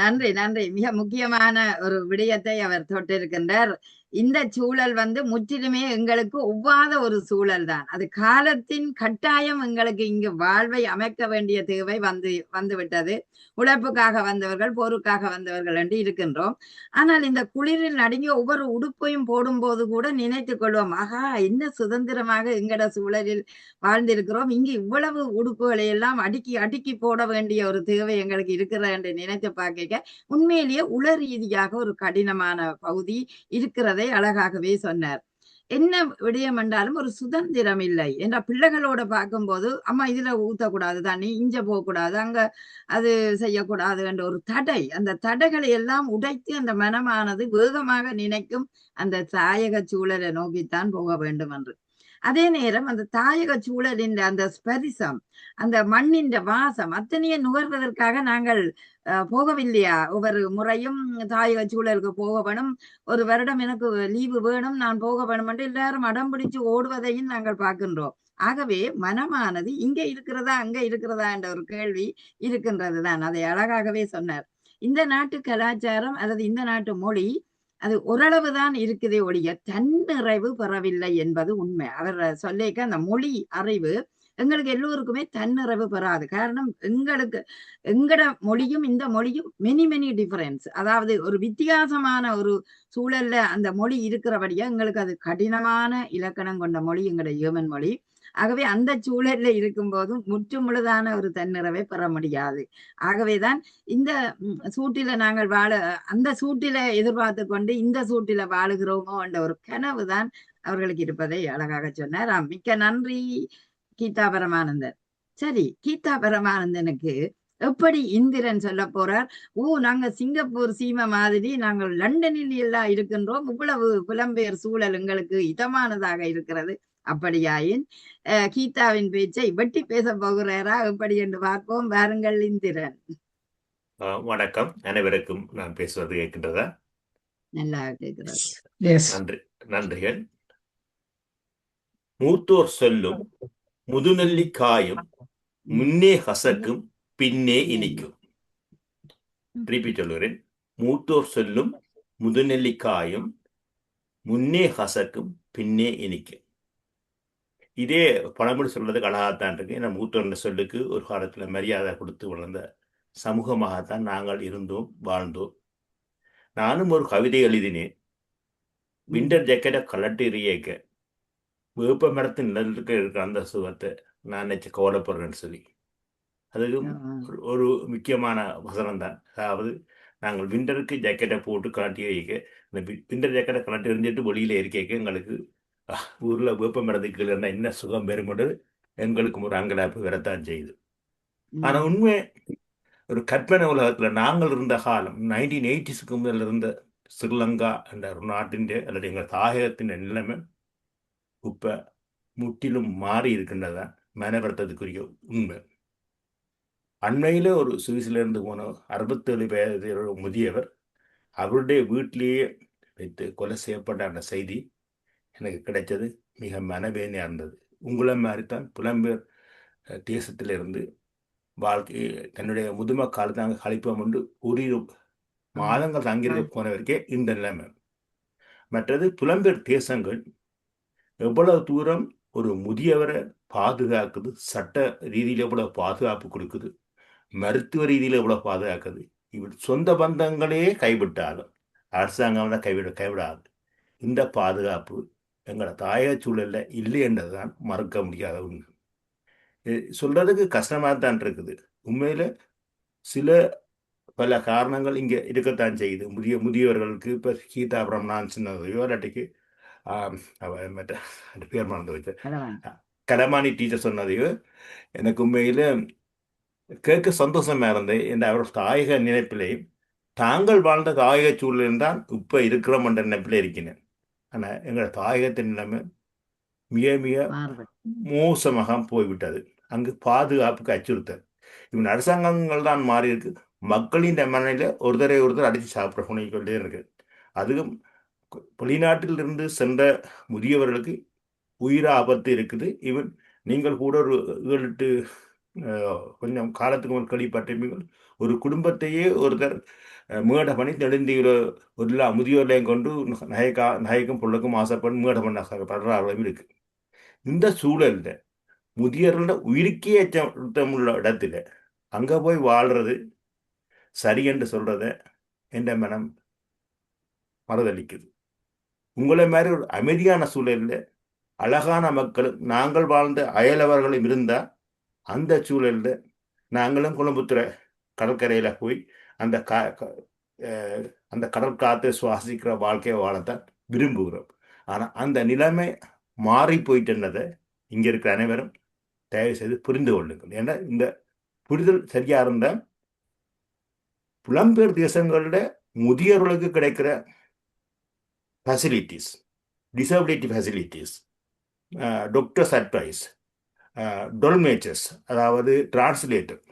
நன்றி நன்றி. மிக முக்கியமான ஒரு விடயத்தை அவர் தொட்டிருக்கின்றார். இந்த சூழல் முற்றிலுமே எங்களுக்கு ஒவ்வாத ஒரு சூழல் தான். அது காலத்தின் கட்டாயம். எங்களுக்கு இங்கு வாழ்வை அமைக்க வேண்டிய தேவை வந்துவிட்டது. உழைப்புக்காக வந்தவர்கள், போருக்காக வந்தவர்கள் என்று இருக்கின்றோம். ஆனால் இந்த குளிரில் நடுங்கிய ஒவ்வொரு உடுப்பையும் போடும்போது கூட நினைத்துக் கொள்வோம், ஆகா என்ன சுதந்திரமாக எங்கட சூழலில் வாழ்ந்திருக்கிறோம், இங்கு இவ்வளவு உடுப்புகளை எல்லாம் அடுக்கி போட வேண்டிய ஒரு தேவை எங்களுக்கு இருக்கிறது என்று நினைத்து பார்க்க உண்மையிலேயே உள ரீதியாக ஒரு கடினமான பகுதி இருக்கிறதை அழகாகவே சொன்னார். என்ன விடயம் என்றாலும் ஒரு சுதந்திரம் இல்லை என்ற பிள்ளைகளோட பார்க்கும்போது, அம்மா இதுல ஊத்தக்கூடாது, தண்ணி இஞ்ச போகக்கூடாது, அங்க அது செய்யக்கூடாது என்ற ஒரு தடை. அந்த தடைகளை எல்லாம் உடைத்து அந்த மனமானது வேகமாக நினைக்கும் அந்த தாயக சூழலை நோக்கித்தான் போக வேண்டும் என்று. அதே நேரம் அந்த தாயக சூழலின் அந்த ஸ்பரிசம், அந்த மண்ணின் வாசம் அத்தனையை நுகர்வதற்காக நாங்கள் போகவில்லையா? ஒவ்வொரு முறையும் தாயக சூழலுக்கு போக வேணும், ஒரு வருடம் எனக்கு லீவு வேணும், நான் போக வேணும் என்று எல்லாரும் அடம் பிடிச்சு ஓடுவதையும் நாங்கள் பார்க்கின்றோம். ஆகவே மனமானது இங்க இருக்கிறதா அங்க இருக்கிறதா என்ற ஒரு கேள்வி இருக்கின்றது தான். அதை அழகாகவே சொன்னார். இந்த நாட்டு கலாச்சாரம் அல்லது இந்த நாட்டு மொழி அது ஓரளவுதான் இருக்குதே ஒழிய தன்னிறைவு பெறவில்லை என்பது உண்மை. அவர் சொல்லிக்க அந்த மொழி அறிவு எங்களுக்கு எல்லோருக்குமே தன்னிறைவு பெறாது. காரணம், எங்கட மொழியும் இந்த மொழியும் மெனி டிஃபரன்ஸ். அதாவது ஒரு வித்தியாசமான ஒரு சூழல்ல அந்த மொழி இருக்கிறபடியா எங்களுக்கு அது கடினமான இலக்கணம் கொண்ட மொழி எங்கட ஜெர்மன் மொழி. ஆகவே அந்த சூழல்ல இருக்கும் போதும் முழுதான ஒரு தன்னிறைவை பெற முடியாது. ஆகவேதான் இந்த சூட்டில நாங்கள் அந்த சூட்டில எதிர்பார்த்து கொண்டு இந்த சூட்டில வாழுகிறோமோ என்ற ஒரு கனவு தான் அவர்களுக்கு இருப்பதை அழகாக சொன்னார். மிக்க நன்றி கீதா பரமானந்தன். சரி, கீதா பரமானந்தனுக்கு எப்படி இந்திரன் சொல்ல போறார்? நாங்க சிங்கப்பூர் சீமை மாதிரி நாங்கள் லண்டனில் எல்லாம் இருக்கின்றோம், இவ்வளவு புலம்பெயர் சூழல் எங்களுக்கு இதமானதாக இருக்கிறது. அப்படியாயின் கீதாவின் பேச்சை வெட்டி பேச போகிறாரா எப்படி என்று பார்ப்போம். வாருங்கள் இந்திரன். வணக்கம், அனைவருக்கும் நான் பேசுவது கேட்கின்றதா? நல்லா கேக்குறது. எஸ். நன்றிகள். மூத்தோர் சொல்லும் முதுநெல்லிக்காயும் முன்னே கசக்கும் பின்னே இனிக்கும். திருப்பி சொல்லுகிறேன். மூத்தோர் சொல்லும் முதுநெல்லிக்காயும் முன்னே கசக்கும் பின்னே இனிக்கும். இதே பழமொழி சொல்றதுக்கு அழகாத்தான் இருக்கு. ஏன்னா மூத்தோர் சொல்லுக்கு ஒரு காலத்துல மரியாதை கொடுத்து வளர்ந்த சமூகமாகத்தான் நாங்கள் இருந்தோம், வாழ்ந்தோம். நானும் ஒரு கவிதை எழுதினேன். விண்டர் ஜாக்கெட்டை கலட்டி எறியக்க வேப்ப மரத்தின் நிழலுக்கு இருக்கிற அந்த சுகத்தை நான் நினைச்சு கவலைப்படுறேன்னு சொல்லி, அதுக்கு ஒரு முக்கியமான வசனம் தான். அதாவது நாங்கள் விண்டருக்கு ஜாக்கெட்டை போட்டு கலட்டி வைக்க, இந்த விண்டர் ஜாக்கெட்டை கலட்டி எறிஞ்சிட்டு வெளியில இருக்க எங்களுக்கு ஊர்ல வேப்ப மரத்துக்கு இருந்தால் என்ன சுகம் பெறும்போது எங்களுக்கு ஒரு அங்கலாப்பு வரத்தான் செய்யுது. ஆனா உண்மை ஒரு கற்பனை உலகத்துல நாங்கள் இருந்த காலம் 1980s முதல் இருந்த ஸ்ரீலங்கா என்ற ஒரு நாட்டின் அல்லது எங்கள் தாயகத்தின் நிலைமை இப்ப முற்றிலும் மாறி இருக்கின்றதான் மனவர்த்தத்துக்குரிய உண்மை. அண்மையில ஒரு சுவிஸ்ல இருந்து போன 67 வயது முதியவர் அவருடைய வீட்டிலேயே வைத்து கொலை செய்யப்பட்ட அந்த செய்தி எனக்கு கிடைச்சது மிக மனவேதனையா இருந்தது. உங்களை மாதிரித்தான் புலம்பெயர் தேசத்திலிருந்து வாழ்க்கை தன்னுடைய முதுமை காலத்தை அங்கே கழிப்போம் என்று ஒரு மாதங்கள் தங்கியிருக்க போனவருக்கே இந்த நிலைமை. மற்றது புலம்பெயர் தேசங்கள் எவ்வளவு தூரம் ஒரு முதியவரை பாதுகாக்குது, சட்ட ரீதியில் எவ்வளவு பாதுகாப்பு கொடுக்குது, மருத்துவ ரீதியில் எவ்வளவு பாதுகாக்குது. இவர் சொந்த பந்தங்களே கைவிட்டாலும் அரசாங்கம் தான் கைவிடாது. இந்த பாதுகாப்பு எங்களோட தாயக சூழல்ல இல்லை என்றதுதான் மறுக்க முடியாத உண்மை. சொல்றதுக்கு கஷ்டமா தான் இருக்குது. உண்மையில சில பல காரணங்கள் இங்க இருக்கத்தான் செய்யுது. முதியவர்களுக்கு இப்ப கீதா பிரம்னான் சின்னதையோ இல்லாட்டிக்கு மற்ற பேர் மறந்து வச்ச கலமானி டீச்சர் சொன்னதையோ எனக்கு உண்மையில கேட்க சந்தோஷமா இருந்தது. என்ற அவர் தாயக நினைப்பிலே தாங்கள் வாழ்ந்த தாயக சூழலில் தான் இப்ப இருக்கிறோம் என்ற நினைப்பிலே இருக்கிறேன். ஆனா எங்களோட தாயகத்தின் நிலைமை மிக மிக மோசமாக போய்விட்டது. அங்கு பாதுகாப்புக்கு அச்சுறுத்தல். இவன் அரசாங்கங்கள் தான் மாறி இருக்கு. மக்களின் மனநிலை ஒருத்தரை ஒருத்தர் அடித்து சாப்பிட கொண்டே இருக்கு. அதுவும் வெளிநாட்டில் இருந்து சென்ற முதியவர்களுக்கு உயிர் ஆபத்து இருக்குது. இவன் நீங்கள் கூட ஒரு 7-8 கொஞ்சம் காலத்துக்கு ஒரு கழிப்பட்டீர்கள். ஒரு குடும்பத்தையே ஒருத்தர் மேடை பண்ணி நெடுந்தீவிர ஒரு முதியோர்களையும் கொண்டு நகைக்கும் பொருளுக்கும் ஆசைப்பட்டு மேடை பண்ண இருக்கு. இந்த சூழல்ல முதியவர்களோட உயிருக்கே அச்சமுள்ள இடத்துல அங்க போய் வாழ்றது சரி என்று சொல்றத என்ற மனம் மறுதளிக்குது. உங்களை மாதிரி ஒரு அமைதியான சூழல்ல அழகான மக்கள் நாங்கள் வாழ்ந்த அயலவர்களும் இருந்தா அந்த சூழல்ல நாங்களும் குளம்புத்துறை கடற்கரையில போய் அந்த அந்த கடல் காற்றை சுவாசிக்கிற வாழ்க்கையை வாழத்தான் விரும்புகிறோம். ஆனா அந்த நிலைமை மாறி போயிட்டுன்றதை இங்க இருக்கிற அனைவரும் தயவு செய்து புரிந்து கொள்ளுங்கள். ஏன்னா இந்த புரிதல் சரியா இருந்த புலம்பெயர் தேசங்களோட முதியவர்களுக்கு கிடைக்கிற facilities, disability facilities, doctors advice, டொல்மேச்சர்ஸ் அதாவது டிரான்ஸ்லேட்டர்,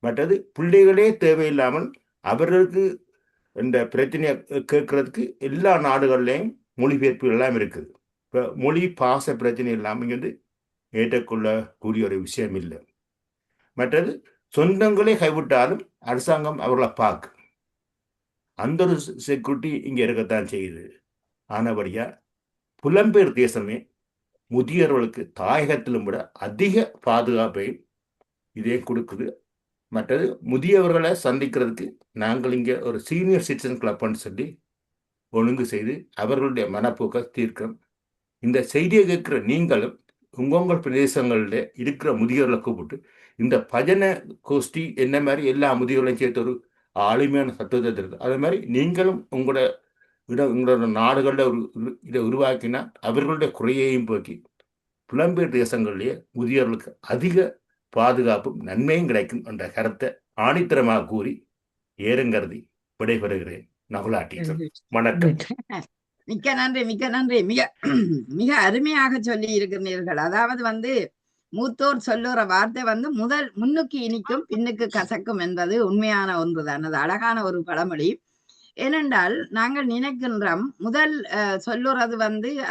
மற்றது பிள்ளைகளே தேவையில்லாமல் அவர்களுக்கு இந்த பிரச்சனையை கேட்கறதுக்கு எல்லா நாடுகள்லையும் மொழிபெயர்ப்பு எல்லாம் இருக்குது. இப்போ மொழி பாச பிரச்சனை இல்லாமல் இங்கே ஏற்றக்கொள்ளக்கூடிய ஒரு விஷயம் இல்லை. மற்றது சொந்தங்களே கைவிட்டாலும் அரசாங்கம் அவர்களை பார்க்கு. அந்த ஒரு செக்யூரிட்டி இங்கே இருக்கத்தான் செய்யுது. ஆனபடியா புலம்பெயர் தேசமே முதியவர்களுக்கு தாயகத்திலும் விட அதிக பாதுகாப்பை இதே கொடுக்குது. மற்றது முதியவர்களை சந்திக்கிறதுக்கு நாங்கள் இங்கே ஒரு சீனியர் சிட்டிசன் கிளப்னு சொல்லி ஒழுங்கு செய்து அவர்களுடைய மனப்போக்கை தீர்க்கிறோம். இந்த செய்தியை கேட்கிற நீங்களும் உங்கள் பிரதேசங்களில் இருக்கிற முதியோர்களை கூப்பிட்டு இந்த பஜனை கோஷ்டி என்ன மாதிரி எல்லா முதியோர்களையும் சேர்த்து ஒரு ஆளுமையான சத்துவத்தை இருக்கு. அதே மாதிரி நீங்களும் உங்களோட நாடுகளில் ஒரு இதை உருவாக்கினா அவர்களுடைய குறையையும் போக்கி புலம்பெயர் தேசங்களிலேயே முதியோர்களுக்கு அதிக பாதுகாப்பும் நன்மையும் கிடைக்கும் என்ற கருத்தை ஆணித்தரமாக கூறி ஏறுங்கருதி விடைபெறுகிறேன். நகுலா டீச்சர், வணக்கம். மிக்க நன்றி, மிக்க நன்றி. மிக மிக அருமையாக சொல்லி இருக்கிறீர்கள். அதாவது மூத்தோர் சொல்லுற வார்த்தை முன்னுக்கு இனிக்கும் பின்னுக்கு கசக்கும் என்பது உண்மையான ஒன்றுதான். அது அழகான ஒரு பழமொழி. ஏனென்றால் நாங்கள் நினைக்கின்றோம் முதல் சொல்லுறது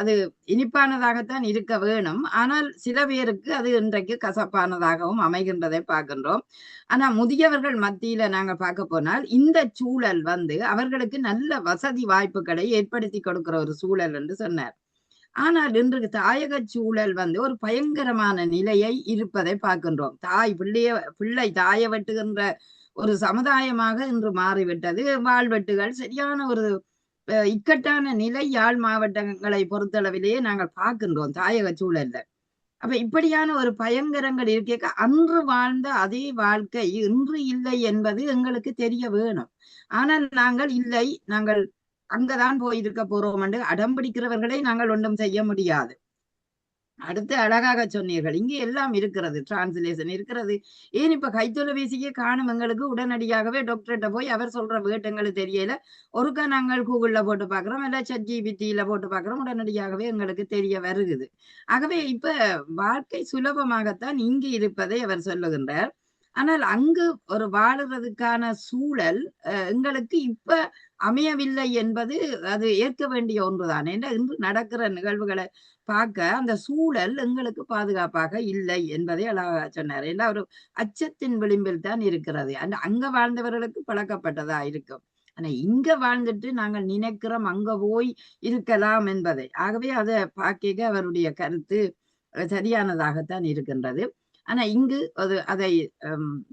அது இனிப்பானதாகத்தான் இருக்க வேணும். ஆனால் சில பேருக்கு அது இன்றைக்கு கசப்பானதாகவும் அமைகின்றதை பார்க்கின்றோம். ஆனா முதியவர்கள் மத்தியில நாங்கள் பார்க்க போனால் இந்த சூழல் அவர்களுக்கு நல்ல வசதி வாய்ப்புகளை ஏற்படுத்தி கொடுக்கிற ஒரு சூழல் என்று சொன்னார். ஆனால் இன்று தாயக சூழல் ஒரு பயங்கரமான நிலையை இருப்பதை பார்க்கின்றோம். பிள்ளை தாயை வெட்டுகின்ற ஒரு சமுதாயமாக இன்று மாறிவிட்டது. வாழ்வெட்டுகள் சரியான ஒரு இக்கட்டான நிலை யாழ் மாவட்டங்களை பொறுத்தளவிலேயே நாங்கள் பார்க்கின்றோம் தாயக சூழல்ல. அப்ப இப்படியான ஒரு பயங்கரங்கள் இருக்க அன்று வாழ்ந்த அதே வாழ்க்கை இன்று இல்லை என்பது எங்களுக்கு தெரிய வேணும். ஆனால் நாங்கள் இல்லை, நாங்கள் அங்கதான் போயிருக்க போறோம் என்று அடம்பிடிக்கிறவர்களை நாங்கள் ஒன்றும் செய்ய முடியாது. அடுத்து அழகாக சொன்னீர்கள், இங்கே எல்லாம் இருக்கிறது, டிரான்ஸ்லேஷன் இருக்கிறது. ஏன் இப்ப கைத்தொலைபேசியே காணும் எங்களுக்கு உடனடியாகவே டாக்டர்கிட்ட போய் அவர் சொல்ற வேட்டங்களுக்கு தெரியல, ஒருக்கா நாங்கள் கூகுள்ல போட்டு பாக்குறோம், இல்ல ChatGPT போட்டு பாக்குறோம், உடனடியாகவே எங்களுக்கு தெரிய வருகிறது. ஆகவே இப்ப வாழ்க்கை சுலபமாகத்தான் இங்கு இருப்பதை அவர் சொல்லுகின்றார். ஆனால் அங்கு ஒரு வாழுறதுக்கான சூழல் எங்களுக்கு இப்ப அமையவில்லை என்பது அது ஏற்க வேண்டிய ஒன்றுதான். ஏன்னா இன்று நடக்கிற நிகழ்வுகளை பார்க்க அந்த சூழல் எங்களுக்கு பாதுகாப்பாக இல்லை என்பதை அழகா சொன்னார். ஏன்னா ஒரு அச்சத்தின் விளிம்பில் தான் இருக்கிறது. அங்க வாழ்ந்தவர்களுக்கு பழக்கப்பட்டதா இருக்கும். ஆனா இங்க வாழ்ந்துட்டு நாங்கள் நினைக்கிறோம் அங்க போய் இருக்கலாம் என்பதை. ஆகவே அதை பார்க்க அவருடைய கருத்து சரியானதாகத்தான் இருக்கின்றது. ஆனா இங்கு அதை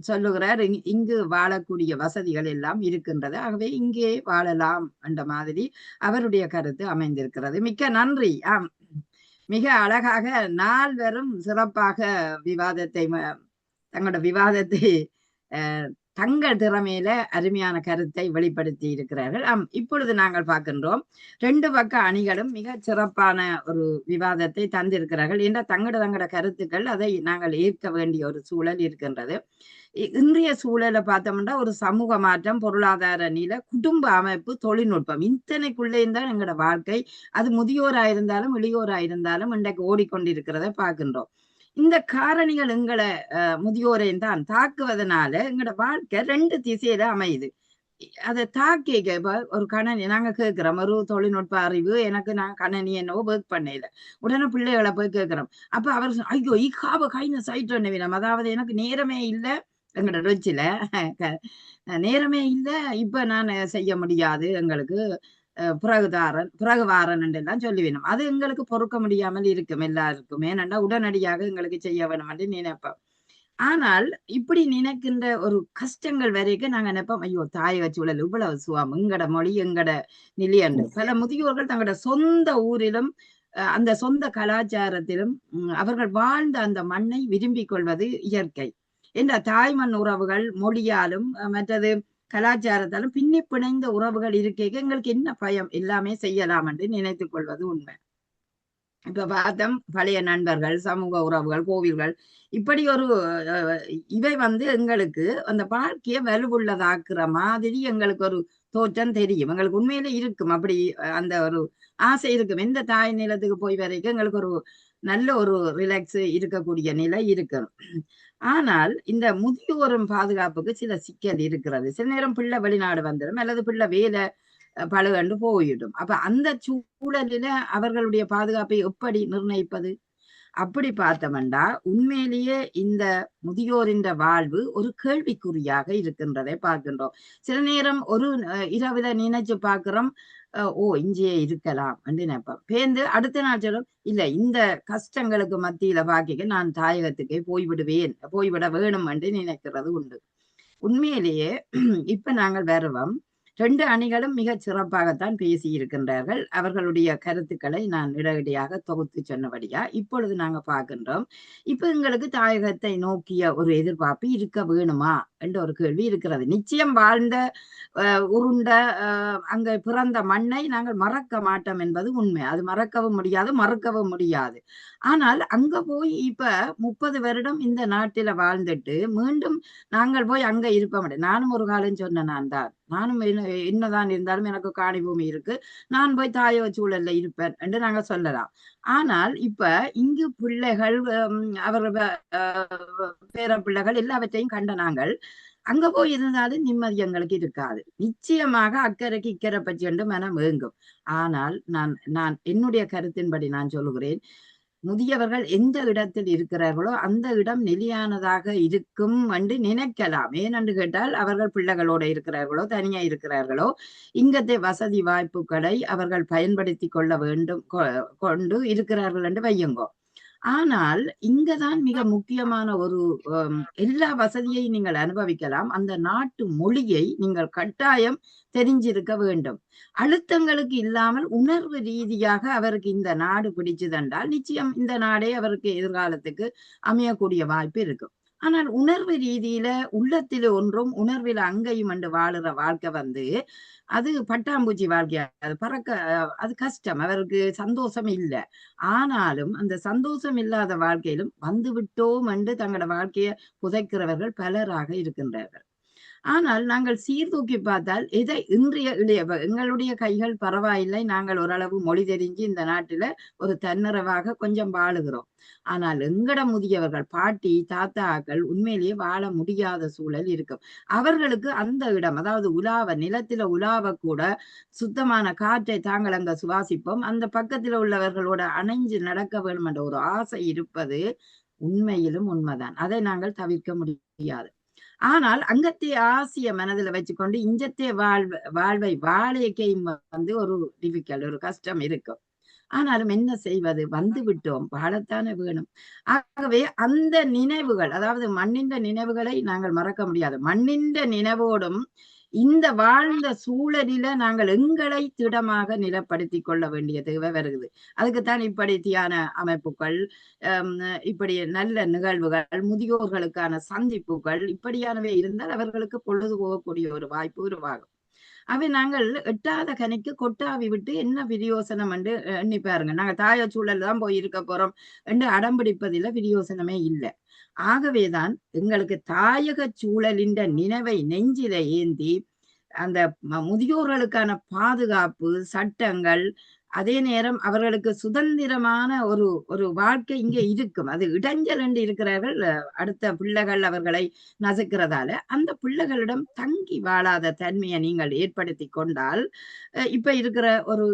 சொல்லுகிறார், இங்கு வாழக்கூடிய வசதிகள் எல்லாம் இருக்கின்றது, ஆகவே இங்கே வாழலாம் என்ற மாதிரி அவருடைய கருத்து அமைந்திருக்கிறது. மிக்க நன்றி. மிக அழகாக நால்வரும் சிறப்பாக தங்களோட விவாதத்தை தங்கள் திறமையில அருமையான கருத்தை வெளிப்படுத்தி இருக்கிறார்கள். இப்பொழுது நாங்கள் பார்க்கின்றோம் 2 பக்க அணிகளும் மிக சிறப்பான ஒரு விவாதத்தை தந்திருக்கிறார்கள். என்ற தங்களோட கருத்துக்கள் அதை நாங்கள் ஏற்க வேண்டிய ஒரு சூழல் இருக்கின்றது. இன்றைய சூழலை பார்த்தோம்னா ஒரு சமூக மாற்றம், பொருளாதார நிலை, குடும்ப அமைப்பு, தொழில்நுட்பம், இத்தனைக்குள்ளே தான் எங்களோட வாழ்க்கை, அது முதியோராயிருந்தாலும் இளையோராயிருந்தாலும் இன்றைக்கு ஓடிக்கொண்டிருக்கிறத பார்க்கின்றோம். இந்த காரணிகள் எங்களை முதியோரையும் தான் தாக்குவதனால எங்களோட வாழ்க்கை 2 திசையில அமையுது. அதை தாக்கிக்க ஒரு கணனி நாங்க கேட்கிறோம், ஒரு தொழில்நுட்ப அறிவு எனக்கு, நான் கணனி என்னவோ ஒர்க் பண்ணல, உடனே பிள்ளைகளை போய் கேட்கிறோம். அப்ப அவர் ஐயோ ஈகாவ கைன சைட் வேணும், அதாவது எனக்கு நேரமே இல்லை, எங்களோட ருச்சில நேரமே இல்லை, இப்ப நான் செய்ய முடியாது, எங்களுக்கு பிறகு வாரன் எல்லாம் சொல்லி வேணும். அது எங்களுக்கு பொறுக்க முடியாமல் இருக்கும் எல்லாருக்கும். ஏனென்றா உடனடியாக எங்களுக்கு செய்ய வேணும் என்று நினைப்போம். ஆனால் இப்படி நினைக்கின்ற ஒரு கஷ்டங்கள் வரைக்கும் நாங்க நினைப்போம், ஐயோ தாயக சூழல் இவ்வளவு சுவாம், எங்கட மொழி எங்கட நிலையண்டு. பல முதியோர்கள் தங்களோட சொந்த ஊரிலும் அந்த சொந்த கலாச்சாரத்திலும் அவர்கள் வாழ்ந்த அந்த மண்ணை விரும்பிக் கொள்வது இயற்கை. என்ற தாய்மண் உறவுகள் மொழியாலும் மற்றது கலாச்சாரத்தாலும் பின்னி பிணைந்த உறவுகள் இருக்க எங்களுக்கு என்ன பயம், எல்லாமே செய்யலாம் என்று நினைத்துக் கொள்வது உண்மை. இப்ப பார்த்தோம், பழைய நண்பர்கள், சமூக உறவுகள், கோவில்கள், இப்படி ஒரு இவை எங்களுக்கு அந்த வாழ்க்கையை வலுவுள்ளதாக்குற மாதிரி எங்களுக்கு ஒரு தோற்றம் தெரியும். எங்களுக்கு உண்மையில இருக்கும் அப்படி அந்த ஒரு ஆசை இருக்கும். எந்த தாய் நிலத்துக்கு போய் வரைக்கும் எங்களுக்கு ஒரு நல்ல ஒரு ரிலாக்ஸ் இருக்கக்கூடிய நிலை இருக்கணும். ஆனால் இந்த முதியோரும் பாதுகாப்புக்கு சில சிக்கல் இருக்கிறது. சில நேரம் பிள்ளை வெளிநாடு வந்துடும், அல்லது பிள்ளை வேலை பழுகண்டு போயிடும். அப்ப அந்த சூழலில அவர்களுடைய பாதுகாப்பை எப்படி நிர்ணயிப்பது? அப்படி பார்த்தோம்னா உண்மையிலேயே இந்த முதியோரின் வாழ்வு ஒரு கேள்விக்குறியாக இருக்கின்றதை பார்க்கின்றோம். சில நேரம் ஒரு இரவுல நினைச்சு பார்க்கிறோம், ஓ இங்கேயே இருக்கலாம் என்று நினைப்போம். பேர்ந்து அடுத்த நாள் சொல்லும், இல்ல இந்த கஷ்டங்களுக்கு மத்தியில பாக்கிக்க நான் தாயகத்துக்கே போய்விட வேணும் என்று நினைக்கிறது உண்டு. உண்மையிலேயே இப்ப நாங்கள் வருவோம், 2 அணிகளும் மிக சிறப்பாகத்தான் பேசி இருக்கின்றார்கள். அவர்களுடைய கருத்துக்களை நான் இடையிடையாக தொகுத்து சொன்னபடியா இப்பொழுது நாங்க பார்க்கின்றோம், இப்ப எங்களுக்கு தாயகத்தை நோக்கிய ஒரு எதிர்பார்ப்பு இருக்க வேணுமா என்ற ஒரு கேள்வி இருக்கிறது. நிச்சயம் வாழ்ந்த உருண்ட அங்க பிறந்த மண்ணை நாங்கள் மறக்க மாட்டோம் என்பது உண்மை. அது மறக்கவும் முடியாது, மறுக்கவும் முடியாது. ஆனால் அங்க போய் இப்ப 30 வருடம் இந்த நாட்டில வாழ்ந்துட்டு மீண்டும் நாங்கள் போய் அங்க இருப்ப மாட்டேன். நானும் ஒரு காலம் சொன்னேன், நானும் என்னதான் இருந்தாலும் எனக்கு காணி பூமி இருக்கு, நான் போய் தாயக சூழல்ல இருப்பேன் என்று நாங்க சொல்லலாம். ஆனால் இப்ப இங்கு பிள்ளைகள் அவர்கள் பேர பிள்ளைகள் எல்லாவற்றையும் கண்ட நாங்கள் அங்க போய் இருந்தாலும் நிம்மதி எங்களுக்கு இருக்காது. நிச்சயமாக அக்கறைக்கு இக்கரை பற்றி என்று மனம் ஏங்கும். ஆனால் நான் என்னுடைய கருத்தின்படி நான் சொல்லுகிறேன், முதியவர்கள் எந்த இடத்தில் இருக்கிறார்களோ அந்த இடம் நிலையானதாக இருக்கும் என்று நினைக்கலாம். ஏனென்று கேட்டால் அவர்கள் பிள்ளைகளோட இருக்கிறார்களோ தனியா இருக்கிறார்களோ இங்கத்தை வசதி வாய்ப்புகளை அவர்கள் பயன்படுத்தி கொள்ள வேண்டும் கொண்டு இருக்கிறார்கள் என்று வையுங்கோ. ஆனால் இங்கதான் மிக முக்கியமான ஒரு எல்லா வசதியையும் நீங்கள் அனுபவிக்கலாம். அந்த நாட்டு மொழியை நீங்கள் கட்டாயம் தெரிஞ்சிருக்க வேண்டும். அழுத்தங்களுக்கு இல்லாமல் உணர்வு ரீதியாக அவருக்கு இந்த நாடு பிடிச்சதென்றால் நிச்சயம் இந்த நாடே அவருக்கு எதிர்காலத்துக்கு அமையக்கூடிய வாய்ப்பு இருக்கும். ஆனால் உணர்வு ரீதியில உள்ளத்தில ஒன்றும் உணர்வில் அங்கேயும் என்று வாழுற வாழ்க்கை அது பட்டாம்பூச்சி வாழ்க்கையா, அது பறக்க அது கஷ்டம், அவருக்கு சந்தோஷம் இல்லை. ஆனாலும் அந்த சந்தோஷம் இல்லாத வாழ்க்கையிலும் வந்து விட்டோம் என்று தங்களோட வாழ்க்கையை புதைக்கிறவர்கள் பலராக இருக்கின்றார்கள். ஆனால் நாங்கள் சீர்தூக்கி பார்த்தால் இன்றைய எங்களுடைய கைகள் பரவாயில்லை, நாங்கள் ஓரளவு மொழி தெரிஞ்சு இந்த நாட்டில ஒரு தன்னிறவாக கொஞ்சம் வாழுகிறோம். ஆனால் எங்கட முதியவர்கள் பாட்டி தாத்தாக்கள் உண்மையிலேயே வாழ முடியாத சூழல் இருக்கும். அவர்களுக்கு அந்த இடம், அதாவது நிலத்தில உலாவ கூட சுத்தமான காற்றை தாங்கள் அங்க சுவாசிப்போம், அந்த பக்கத்தில் உள்ளவர்களோட அணைஞ்சு நடக்க வேண்டும் என்ற ஒரு ஆசை இருப்பது உண்மையிலும் உண்மைதான். அதை நாங்கள் தவிர்க்க முடியாது. ஆனால் அங்கத்தை ஆசைய மனதில் வச்சுக்கொண்டு இஞ்சத்தே வாழ்வை வாழைக்கையும் ஒரு டிஃபிகல்ட், ஒரு கஷ்டம் இருக்கும். ஆனாலும் என்ன செய்வது, வந்து விட்டோம், வாழத்தானே வேணும். ஆகவே அந்த நினைவுகள், அதாவது மண்ணின் நினைவுகளை நாங்கள் மறக்க முடியாது. மண்ணின் நினைவோடும் இந்த வாழ்ந்த சூழலில நாங்கள் எங்களை திடமாக நிலப்படுத்தி கொள்ள வேண்டிய தேவை வருகிறது. அதுக்குத்தான் இப்படி தியான அமைப்புகள், இப்படி நல்ல நிகழ்வுகள், முதியோர்களுக்கான சந்திப்புகள் இப்படியானவை இருந்தால் அவர்களுக்கு பொழுது போகக்கூடிய ஒரு வாய்ப்பு உருவாகும். அவை நாங்கள் எட்டாத கனிக்கு கொட்டாவி விட்டு என்ன பிரயோசனம் என்று எண்ணி பாருங்க. நாங்க தாய சூழல் தான் போய் இருக்க போறோம் என்று அடம்பிடிப்பதில் பிரயோசனமே இல்லை. ஆகவேதான் எங்களுக்கு தாயக சூழலின் நினைவை நெஞ்சில ஏந்தி அந்த முதியோர்களுக்கான பாதுகாப்பு சட்டங்கள், அதே நேரம் அவர்களுக்கு சுதந்திரமான ஒரு வாழ்க்கை இங்கே இருக்கும். அது இடைஞ்சல் என்று இருக்கிறார்கள் அடுத்த பிள்ளைகள் அவர்களை நசுக்கிறதால அந்த பிள்ளைகளிடம் தங்கி வாழாத தன்மையை நீங்கள் ஏற்படுத்தி கொண்டால், இப்ப இருக்கிற ஒரு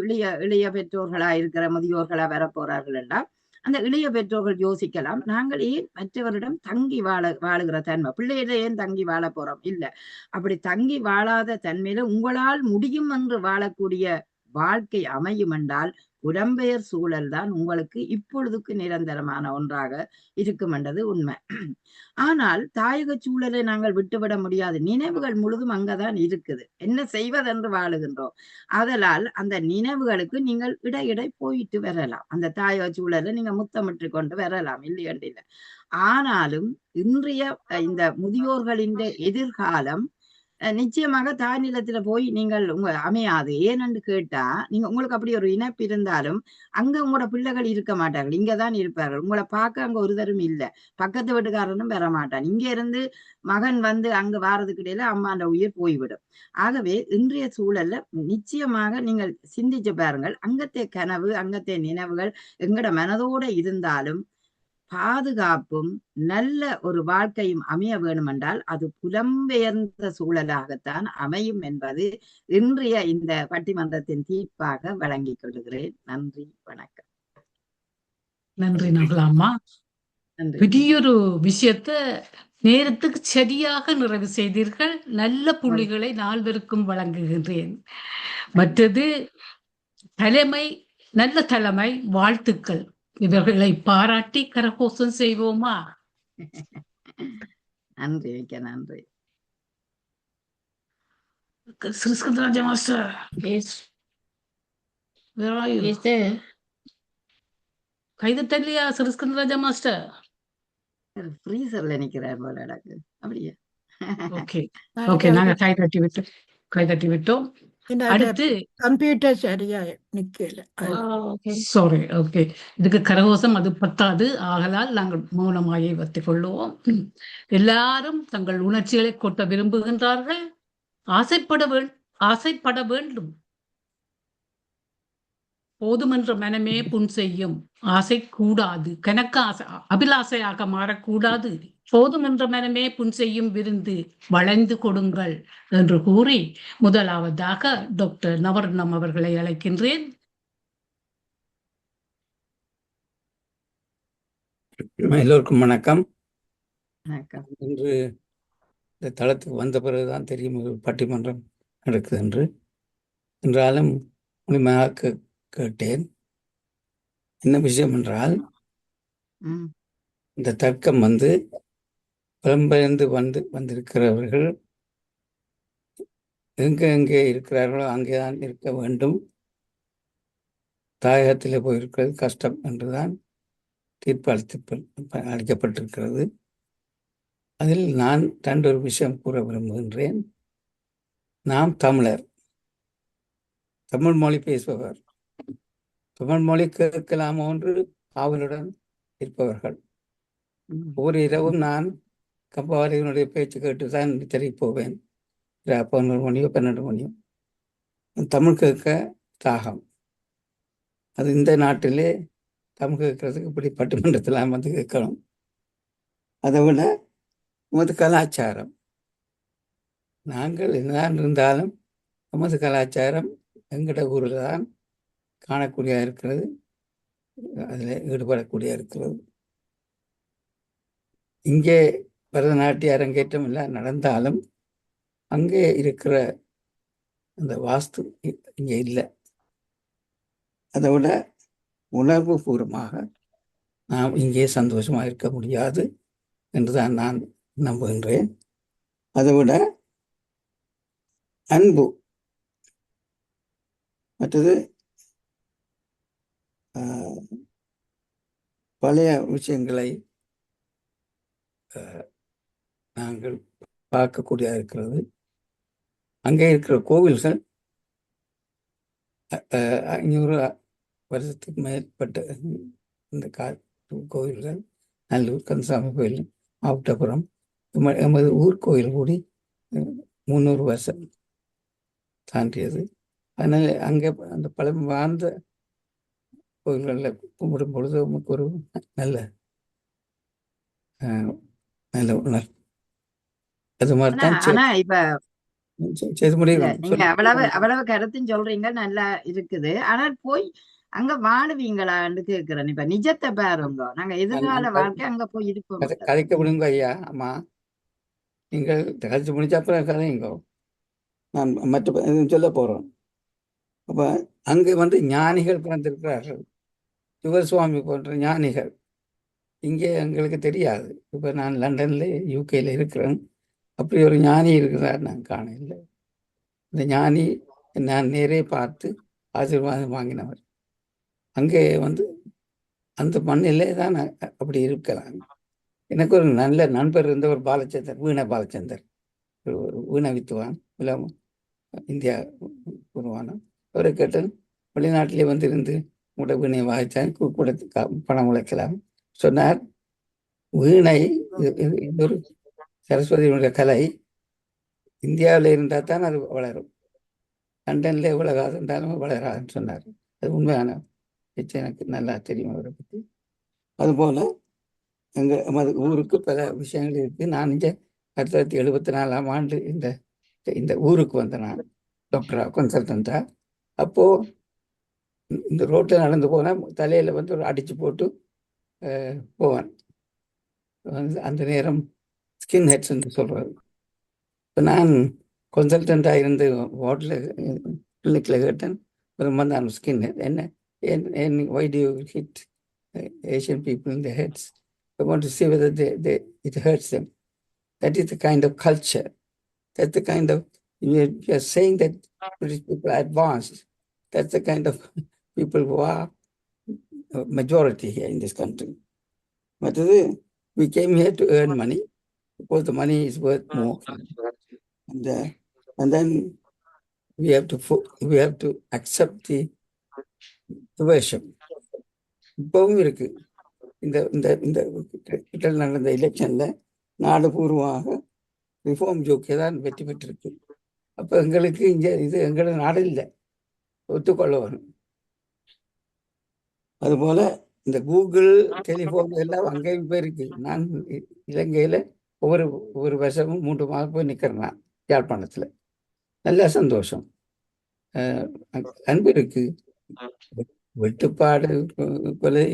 இளைய பெற்றோர்களா இருக்கிற முதியோர்களா வரப்போறார்கள் என்றால் அந்த இளைய பெற்றோர்கள் யோசிக்கலாம், நாங்கள் ஏன் மற்றவரிடம் தங்கி வாழுகிற தன்மை, பிள்ளையில ஏன் தங்கி வாழ போறோம்? இல்ல, அப்படி தங்கி வாழாத தன்மையில உங்களால் முடியும் என்று வாழக்கூடிய வாழ்க்கை அமையும் என்றால் புலம்பெயர் சூழல் தான் உங்களுக்கு இப்பொழுதுக்கு நிரந்தரமான ஒன்றாக இருக்கும் என்றது உண்மை. ஆனால் தாயக சூழலை நாங்கள் விட்டுவிட முடியாது. நினைவுகள் முழுதும் அங்கதான் இருக்குது. என்ன செய்வதென்று வாழுகின்றோம். ஆதலால் அந்த நினைவுகளுக்கு நீங்கள் இடையிடை போயிட்டு வரலாம். அந்த தாயக சூழலை நீங்க முத்தமிட்டு கொண்டு வரலாம், இல்லையண்டில்ல. ஆனாலும் இன்றைய இந்த முதியோர்களின் எதிர்காலம் நிச்சயமாக தாய் நிலத்துல போய் நீங்கள் அமையாது. ஏனென்று கேட்டா, நீங்க உங்களுக்கு அப்படி ஒரு இணைப்பு இருந்தாலும் அங்க உங்களோட பிள்ளைகள் இருக்க மாட்டார்கள், இங்கதான் இருப்பார்கள். உங்களை பார்க்க அங்க ஒருத்தரும் இல்லை, பக்கத்து வீட்டுக்காரனும் வர மாட்டான். இங்க இருந்து மகன் அங்க வாரதுக்கு இடையில அம்மாண்ட உயிர் போய்விடும். ஆகவே இன்றைய சூழல்ல நிச்சயமாக நீங்கள் சிந்திச்சு பாருங்கள். அங்கத்தை கனவு, அங்கத்தை நினைவுகள் எங்கட மனதோட இருந்தாலும் பாதுகாப்பும் நல்ல ஒரு வாழ்க்கையும் அமைய வேணும் என்றால் அது புலம்பெயர்ந்த சூழலாகத்தான் அமையும் என்பது இன்றைய இந்த பட்டிமன்றத்தின் தீர்ப்பாக வழங்கிக் கொள்கிறேன். நன்றி, வணக்கம். நன்றி நகுலாம்மா. பெரியொரு விஷயத்த நேரத்துக்கு சரியாக நிறைவு செய்தீர்கள். நல்ல புள்ளிகளை நால்வருக்கும் வழங்குகின்றேன். மற்றது தலைமை, நல்ல தலைமை, வாழ்த்துக்கள். இவர்களை பாராட்டி கரகோஷம் செய்வோமா? நன்றி, மிக்க நன்றி. Sriskandraja master. Yes. Where are you? He's there. கைதட்டலையா Sriskandraja master? ஃப்ரீசர்ல நிக்கிறார் போல எனக்கு. அப்படியே. ஓகே ஓகே, நாங்க கைதட்டி விட்டோம். அடுத்து கம்ப்யூட்டர் சரியா நிக்கல. சாரி. ஓகே, இதுக்கு கரகோஷம் அது பத்தாது. ஆகலால் நாங்கள் மௌனமாயை வைத்துக் கொள்ளுவோம். எல்லாரும் தங்கள் உணர்ச்சிகளை கொட்ட விரும்புகின்றார்கள். ஆசைப்பட வேண்டும். போதுமென்ற மனமே புன் செய்யும். ஆசை கூடாது, கணக்கு ஆசை அபிலாசையாக மாறக்கூடாது. போதுமென்ற மனமே புன் செய்யும் விருந்து வளைந்து கொடுங்கள் என்று கூறி முதலாவதாக டாக்டர் நவரத்னம் அவர்களை அழைக்கின்றேன். எல்லோருக்கும் வணக்கம். வணக்கம். இன்று இந்த தளத்துக்கு வந்த பிறகுதான் தெரியும் ஒரு பட்டிமன்றம் நடக்குது என்று. என்றாலும் முழுமையாக கேட்டேன். என்ன விஷயம் என்றால், இந்த தர்க்கம் புலம்பெயர்ந்து வந்திருக்கிறவர்கள் எங்கே இருக்கிறார்களோ அங்கேதான் இருக்க வேண்டும், தாயகத்திலே போயிருக்கிறது கஷ்டம் என்றுதான் தீர்ப்பு அளிக்கப்பட்டிருக்கிறது. அதில் நான் ஒரு விஷயம் கூற விரும்புகின்றேன். நாம் தமிழர், தமிழ் மொழி பேசுபவர், தமிழ் மொழி கேட்கலாமோ என்று ஆவலுடன் இருப்பவர்கள். ஒவ்வொரு இரவும் நான் கப்பாவலியினுடைய பேச்சு கேட்டுதான் திரைக்கு போவேன். 11 மணியோ 12 மணியோ. தமிழ் கேட்க தாகம். அது இந்த நாட்டிலே தமிழ் கேட்கறதுக்கு இப்படி பட்டிமன்றத்தில் வந்து கேட்கணும். அதை விட நமது கலாச்சாரம், நாங்கள் என்னதான் இருந்தாலும் நமது கலாச்சாரம் எங்கட ஊரில் தான் காணக்கூடிய இருக்கிறது, அதில் ஈடுபடக்கூடிய இருக்கிறது. இங்கே பரதநாட்டிய அரங்கேற்றம் எல்லாம் நடந்தாலும் அங்கே இருக்கிற அந்த வாஸ்து இங்கே இல்லை. அதை விட உணர்வு பூர்வமாக நாம் இங்கே சந்தோஷமாக இருக்க முடியாது என்றுதான் நான் நம்புகின்றேன். அதை விட அன்பு, மற்றது பழைய விஷயங்களை நாங்கள் பார்க்கக்கூடிய இருக்கிறது. அங்கே இருக்கிற கோவில்கள் 500 வருஷத்துக்கு மேற்பட்ட இந்த கோவில்கள், நல்லூர் கந்தசாமி கோயில், மாவட்டபுரம், எமது ஊர் கோயில் கூடி 300 வருஷம் தாண்டியது. அதனால அங்கே அந்த பழமை வாழ்ந்த கோயில்களில் கும்பிடும் பொழுது நமக்கு ஒரு நல்ல உணர்வு. அது மாதிரிதான் நீங்க அவ்வளவு கருத்துன்னு சொல்றீங்க, நல்லா இருக்குது. ஆனால் போய் அங்க வாழுவீங்களான்னு கேட்கிறேன். இப்ப நிஜத்தை பாருங்க, நாங்க எதிர்கால வாழ்க்கை அங்க போய் இருப்போம். கதைக்க விடுங்க ஐயா. ஆமா, நீங்கள் கதைச்சு முடிச்ச அப்புறம் கதைங்க, நான் மற்ற சொல்ல போறோம். அப்ப அங்க ஞானிகள் பிறந்திருக்கிறார்கள், சிவசுவாமி போன்ற ஞானிகள். இங்கே எங்களுக்கு தெரியாது. இப்ப நான் லண்டன்ல யூகேல இருக்கிறேன். அப்படி ஒரு ஞானி இருக்கிறார், நான் காண இல்லை. இந்த ஞானி நான் நேரே பார்த்து ஆசீர்வாதம் வாங்கினவர். அங்கே அந்த மண்ணிலே தான் அப்படி இருக்கலாம். எனக்கு ஒரு நல்ல நண்பர் இருந்த ஒரு பாலச்சந்தர், வீண பாலச்சந்தர், வீண வித்துவான், இந்தியா உருவான. அவரை கேட்டேன், வெளிநாட்டிலே இருந்து உங்களோட வீணையை வாய்ச்சான், கூட பணம் உழைக்கலாம் சொன்னார். வீணை ஒரு சரஸ்வதியினுடைய கலை இந்தியாவில் இருந்தால் தான் அது வளரும், லண்டன்ல எவ்வளவு காசு இருந்தாலும் வளராதுன்னு சொன்னார். அது உண்மையான பேச்சு, எனக்கு நல்லா தெரியும் அவரை பற்றி. அதுபோல எமது ஊருக்கு பல விஷயங்கள் இருக்கு. நான் 1974ஆம் ஆண்டு இந்த ஊருக்கு வந்தேன், நான் டாக்டரா கன்சல்டண்டா. அப்போ இந்த ரோட்டில் நடந்து போனால் தலையில ஒரு அடிச்சு போட்டு போவேன். அந்த நேரம் ஸ்கின் ஹெட்ஸ் என்று சொல்றாரு. இப்போ நான் கன்சல்டண்டாக இருந்து வார்டில் கிளினிக்கில் கேட்டேன், நான் ஸ்கின் ஹெட் என்ன, why do you hit Asian people in their heads? I want to see whether it hurts them. That is the kind of culture. That's the kind of, you are saying that British people are advanced. That's the kind of people who are majority here in this country. But we came here to earn money because the money is worth more. And then we have to accept the worship. இப்பவும் இருக்கு. இந்த நடந்த எலெக்ஷன்ல நாடு பூர்வமாக reform jockey தான் வெற்றி பெற்றிருக்கு. அப்ப எங்களுக்கு இது எங்களோட நாடு இல்லை, ஒத்துக்கொள்ள வேணும். அதுபோல இந்த கூகுள் டெலிஃபோன் எல்லாம் அங்கேயும் போயிருக்கு. நான் இலங்கையில் ஒவ்வொரு வருஷமும் 3 மாதம் போய் நிற்கிறேன் நான் யாழ்ப்பாணத்தில். நல்ல சந்தோஷம், அன்பு இருக்கு. வெட்டுப்பாடு கொலை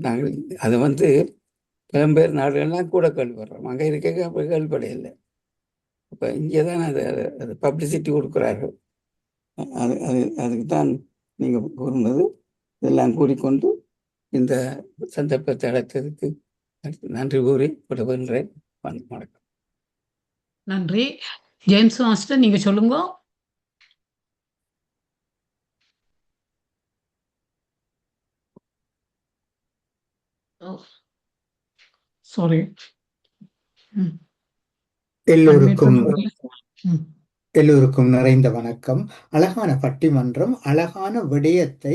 நாங்கள் அது புலம்பெயர் நாடுகள்லாம் கூட கேள்விப்படுறோம். அங்கே இருக்க அப்போ கேள்விப்படையில்லை. அப்போ இங்கே தான் அது பப்ளிசிட்டி கொடுக்குறார்கள். அதுக்கு தான் நீங்கள் கூறுனது. இதெல்லாம் கூறிக்கொண்டு இந்த சந்தர்ப்பத்தை அழைத்ததுக்கு நன்றி கூறி விடுகின்றேன். வணக்கம். நன்றி. ஜேம்ஸ் மாஸ்டர், நீங்க சொல்லுங்க. சாரி. எல்லோருக்கும் நிறைந்த வணக்கம். அழகான பட்டிமன்றம், அழகான விடயத்தை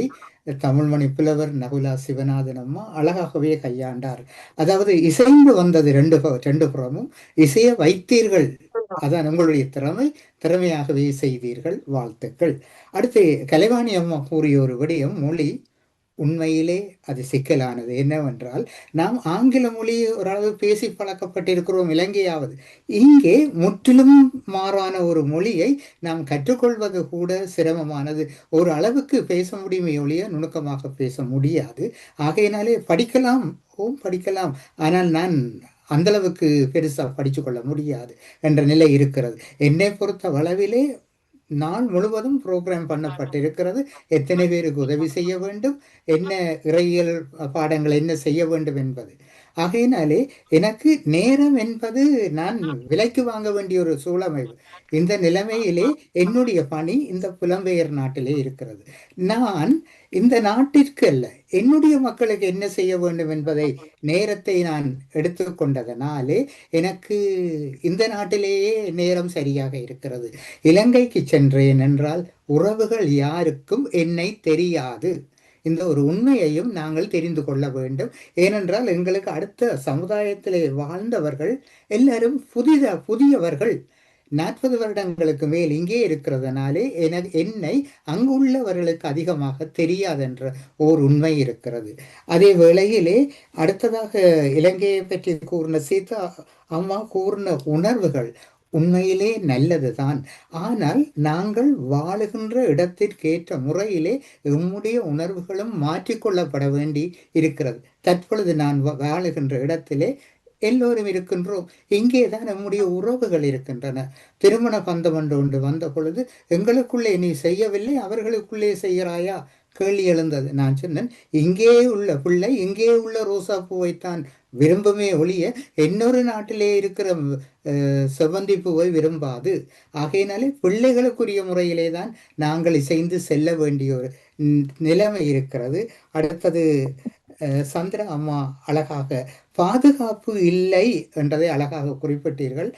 தமிழ்மணி புலவர் நகுலா சிவநாதன் அம்மா அழகாகவே கையாண்டார். அதாவது இசைந்து வந்தது ரெண்டு புறமும் இசைய வைத்தீர்கள். அதான் உங்களுடைய திறமையாகவே செய்தீர்கள். வாழ்த்துக்கள். அடுத்து கலைவாணி அம்மா கூறிய ஒரு விடயம், மொழி உண்மையிலே அது சிக்கலானது. என்னவென்றால், நாம் ஆங்கில மொழியை ஓரளவு பேசி பழக்கப்பட்டிருக்கிறோம் இலங்கையாவது. இங்கே முற்றிலும் மாறான ஒரு மொழியை நாம் கற்றுக்கொள்வது கூட சிரமமானது. ஒரு அளவுக்கு பேச முடியுமே ஒழிய நுணுக்கமாக பேச முடியாது. ஆகையினாலே படிக்கலாம், ஆனால் நான் அந்த அளவுக்கு பெருசா படித்து கொள்ள முடியாது என்ற நிலை இருக்கிறது. என்னை பொறுத்த அளவிலே நாள் முழுவதும் ப்ரோக்ராம் பண்ணப்பட்டிருக்கிறது. எத்தனை பேருக்கு உதவி செய்ய வேண்டும், என்ன இறையியல் பாடங்கள் என்ன செய்ய வேண்டும் என்பது. ஆகையினாலே எனக்கு நேரம் என்பது நான் விலைக்கு வாங்க வேண்டிய ஒரு சூழமைவு. இந்த நிலைமையிலே என்னுடைய பணி இந்த புலம்பெயர் நாட்டிலே இருக்கிறது. நான் இந்த நாட்டிற்கு அல்ல, என்னுடைய மக்களுக்கு என்ன செய்ய வேண்டும் என்பதை நேரத்தை நான் எடுத்துக்கொண்டதனாலே எனக்கு இந்த நாட்டிலேயே நேரம் சரியாக இருக்கிறது. இலங்கைக்கு சென்றேன் என்றால் உறவுகள் யாருக்கும் என்னை தெரியாது. இந்த ஒரு உண்மையையும் நாங்கள் தெரிந்து கொள்ள வேண்டும். ஏனென்றால் எங்களுக்கு அடுத்த சமுதாயத்திலே வாழ்ந்தவர்கள் எல்லாரும் புதியவர்கள். 40 வருடங்களுக்கு மேல் இங்கே இருக்கிறதுனாலே என்னை அங்குள்ளவர்களுக்கு அதிகமாக தெரியாதென்ற ஓர் உண்மை இருக்கிறது. அதே வேளையிலே அடுத்ததாக இலங்கையை பற்றி கூறின சீதா அம்மா கூறின உணர்வுகள் உண்மையிலே நல்லதுதான். ஆனால் நாங்கள் வாழுகின்ற இடத்திற்கேற்ற முறையிலே நம்முடைய உணர்வுகளும் மாற்றிக்கொள்ளப்பட வேண்டி இருக்கிறது. தற்பொழுது நான் வாழுகின்ற இடத்திலே எல்லோரும் இருக்கின்றோம். இங்கேதான் நம்முடைய உறவுகள் இருக்கின்றன. திருமண பந்தம் ஒன்று வந்த பொழுது எங்களுக்குள்ளே நீ செய்யவில்லை, அவர்களுக்குள்ளே செய்கிறாயா கேள்வி எழுந்தது. நான் சொன்னேன், இங்கே உள்ள பிள்ளை இங்கே உள்ள ரோசா பூவைத்தான் விரும்புமே ஒழிய இன்னொரு நாட்டிலே இருக்கிற செவ்வந்தி பூவை விரும்பாது. ஆகையினாலே பிள்ளைகளுக்குரிய முறையிலே தான் நாங்கள் இசைந்து செல்ல வேண்டிய ஒரு நிலைமை இருக்கிறது. அடுத்தது சந்திரா அம்மா அழகாக பாதுகாப்பு இல்லை என்றதை அழகாக குறிப்பிட்டீர்கள்.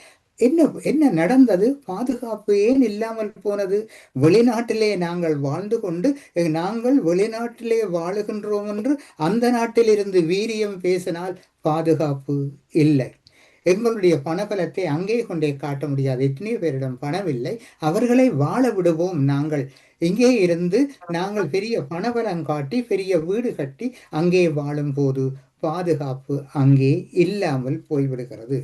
என்ன நடந்தது? பாதுகாப்பு ஏன் இல்லாமல் போனது? வெளிநாட்டிலே நாங்கள் வாழ்ந்து கொண்டு நாங்கள் வெளிநாட்டிலே வாழுகின்றோம் என்று அந்த நாட்டிலிருந்து வீரியம் பேசினால் பாதுகாப்பு இல்லை. எங்களுடைய பணபலத்தை அங்கே கொண்டே காட்ட முடியாது. எத்தனையோ பேரிடம் பணம் இல்லை, அவர்களை வாழ விடுவோம். நாங்கள் இங்கே இருந்து நாங்கள் பெரிய பணபலம் காட்டி பெரிய வீடு கட்டி அங்கே வாழும் போது பாதுகாப்பு அங்கே இல்லாமல் போய்விடுகிறது.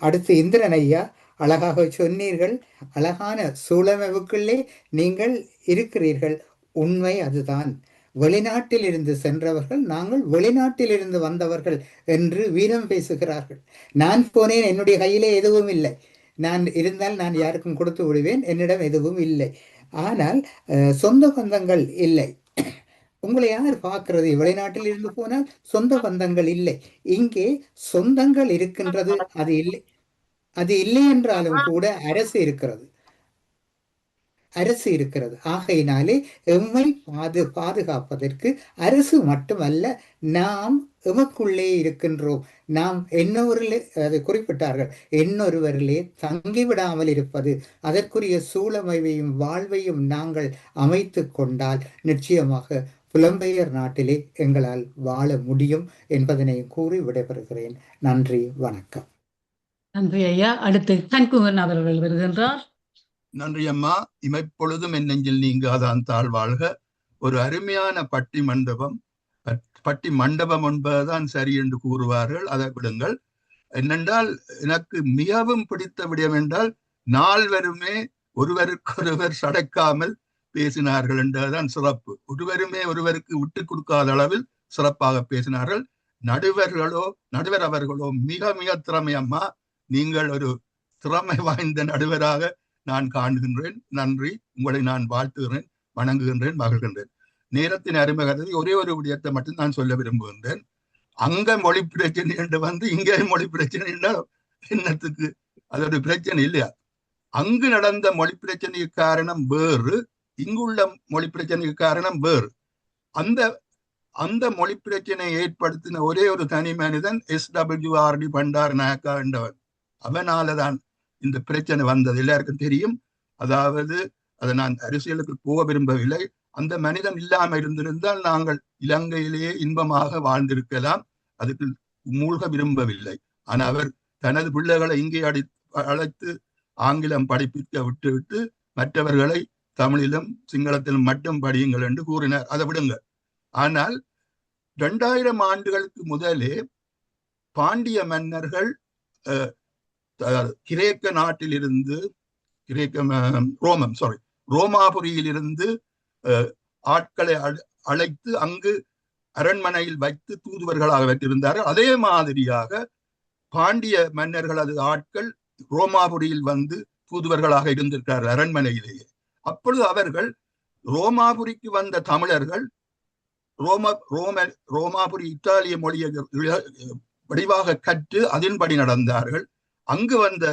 அடுத்து இந்திரன் ஐயா அழகாக சொன்னீர்கள். அழகான சூழமைவுக்குள்ளே நீங்கள் இருக்கிறீர்கள். உண்மை அதுதான். வெளிநாட்டில் இருந்து சென்றவர்கள் நாங்கள் வெளிநாட்டில் இருந்து வந்தவர்கள் என்று வீரம் பேசுகிறார்கள். நான் போனேன், என்னுடைய கையிலே எதுவும் இல்லை. நான் இருந்தால் நான் யாருக்கும் கொடுத்து விடுவேன், என்னிடம் எதுவும் இல்லை. ஆனால் சொந்த பந்தங்கள் இல்லை. உங்களை யார் பார்க்கிறது? வெளிநாட்டில் இருந்து போனால் சொந்த பந்தங்கள் இல்லை. இங்கே சொந்தங்கள் இருக்கின்றது, அது இல்லை என்றாலும் கூட அரசு இருக்கிறது. ஆகையினாலே எம்மை பாதுகாப்பதற்கு அரசு மட்டுமல்ல, நாம் எமக்குள்ளே இருக்கின்றோம். நாம் அதை குறிப்பிட்டார்கள், இன்னொருவரிலே தங்கிவிடாமல் இருப்பது. அதற்குரிய சூழமைவையும் வாழ்வையும் நாங்கள் அமைத்து கொண்டால் நிச்சயமாக புலம்பெயர் நாட்டிலே எங்களால் வாழ முடியும் என்பதனை கூறி விடைபெறுகிறேன். நன்றி, வணக்கம். நன்றி ஐயா. அடுத்து தன்குமரன் அவர்கள் வருகின்றார். நன்றி அம்மா. இமைப்பொழுதும் என் நெஞ்சில் நீங்காதான் தாழ் வாழ்க. ஒரு அருமையான பட்டி மண்டபம். பட்டி மண்டபம் என்பதுதான் சரி என்று கூறுவார்கள். அதை விடுங்கள். என்னென்றால் எனக்கு மிகவும் பிடித்த விடயம் என்றால் நால்வருமே ஒருவருக்கொருவர் சடைக்காமல் பேசினார்கள் என்றதுதான் சிறப்பு. ஒருவருமே ஒருவருக்கு விட்டு கொடுக்காத அளவில் சிறப்பாக பேசினார்கள். நடுவர் அவர்களோ மிக மிக திறமையம்மா, நீங்கள் ஒரு திறமை வாய்ந்த நடுவராக நான் காண்கின்றேன். நன்றி. உங்களை நான் வாழ்த்துகிறேன், வணங்குகின்றேன், மகிழ்கின்றேன். நேரத்தின் அறிமுகத்தை ஒரே ஒரு விடயத்தை மட்டும் நான் சொல்ல விரும்புகின்றேன். அங்க மொழி பிரச்சனை என்று இங்கே மொழி பிரச்சனை என்றால் என்னத்துக்கு? அது ஒரு பிரச்சனை இல்லையா? அங்கு நடந்த மொழி பிரச்சனைக்கு காரணம் வேறு, இங்குள்ள மொழி பிரச்சனைக்கு காரணம் வேறு. அந்த மொழி பிரச்சனையை ஏற்படுத்தின ஒரே ஒரு தனி மனிதன் SWRD பண்டாரநாயக்கா என்றவன். அவனாலதான் இந்த பிரச்சனை வந்தது, எல்லாருக்கும் தெரியும். அதாவது அதை நான் அரசியலுக்கு போக விரும்பவில்லை. அந்த மனிதன் இல்லாம இருந்திருந்தால் நாங்கள் இலங்கையிலேயே இன்பமாக வாழ்ந்திருக்கலாம். அதுக்கு மூழ்க விரும்பவில்லை. ஆனால் அவர் தனது பிள்ளைகளை இங்கே அழைத்து ஆங்கிலம் படிப்பிக்க விட்டு மற்றவர்களை தமிழிலும் சிங்களத்திலும் மட்டும் படியுங்கள் என்று கூறினார். அதை விடுங்க. ஆனால் 2000 ஆண்டுகளுக்கு முதலே பாண்டிய மன்னர்கள் கிரேக்க நாட்டிலிருந்து ரோமாபுரியிலிருந்து ஆட்களை அழைத்து அங்கு அரண்மனையில் வைத்து தூதுவர்களாக வைத்திருந்தார்கள். அதே மாதிரியாக பாண்டிய மன்னர்களது ஆட்கள் ரோமாபுரியில் வந்து தூதுவர்களாக இருந்திருக்கிறார்கள் அரண்மனையிலேயே. அப்பொழுது அவர்கள் ரோமாபுரிக்கு வந்த தமிழர்கள் ரோமாபுரி இத்தாலிய மொழியை வடிவாக கற்று அதன்படி நடந்தார்கள். அங்கு வந்த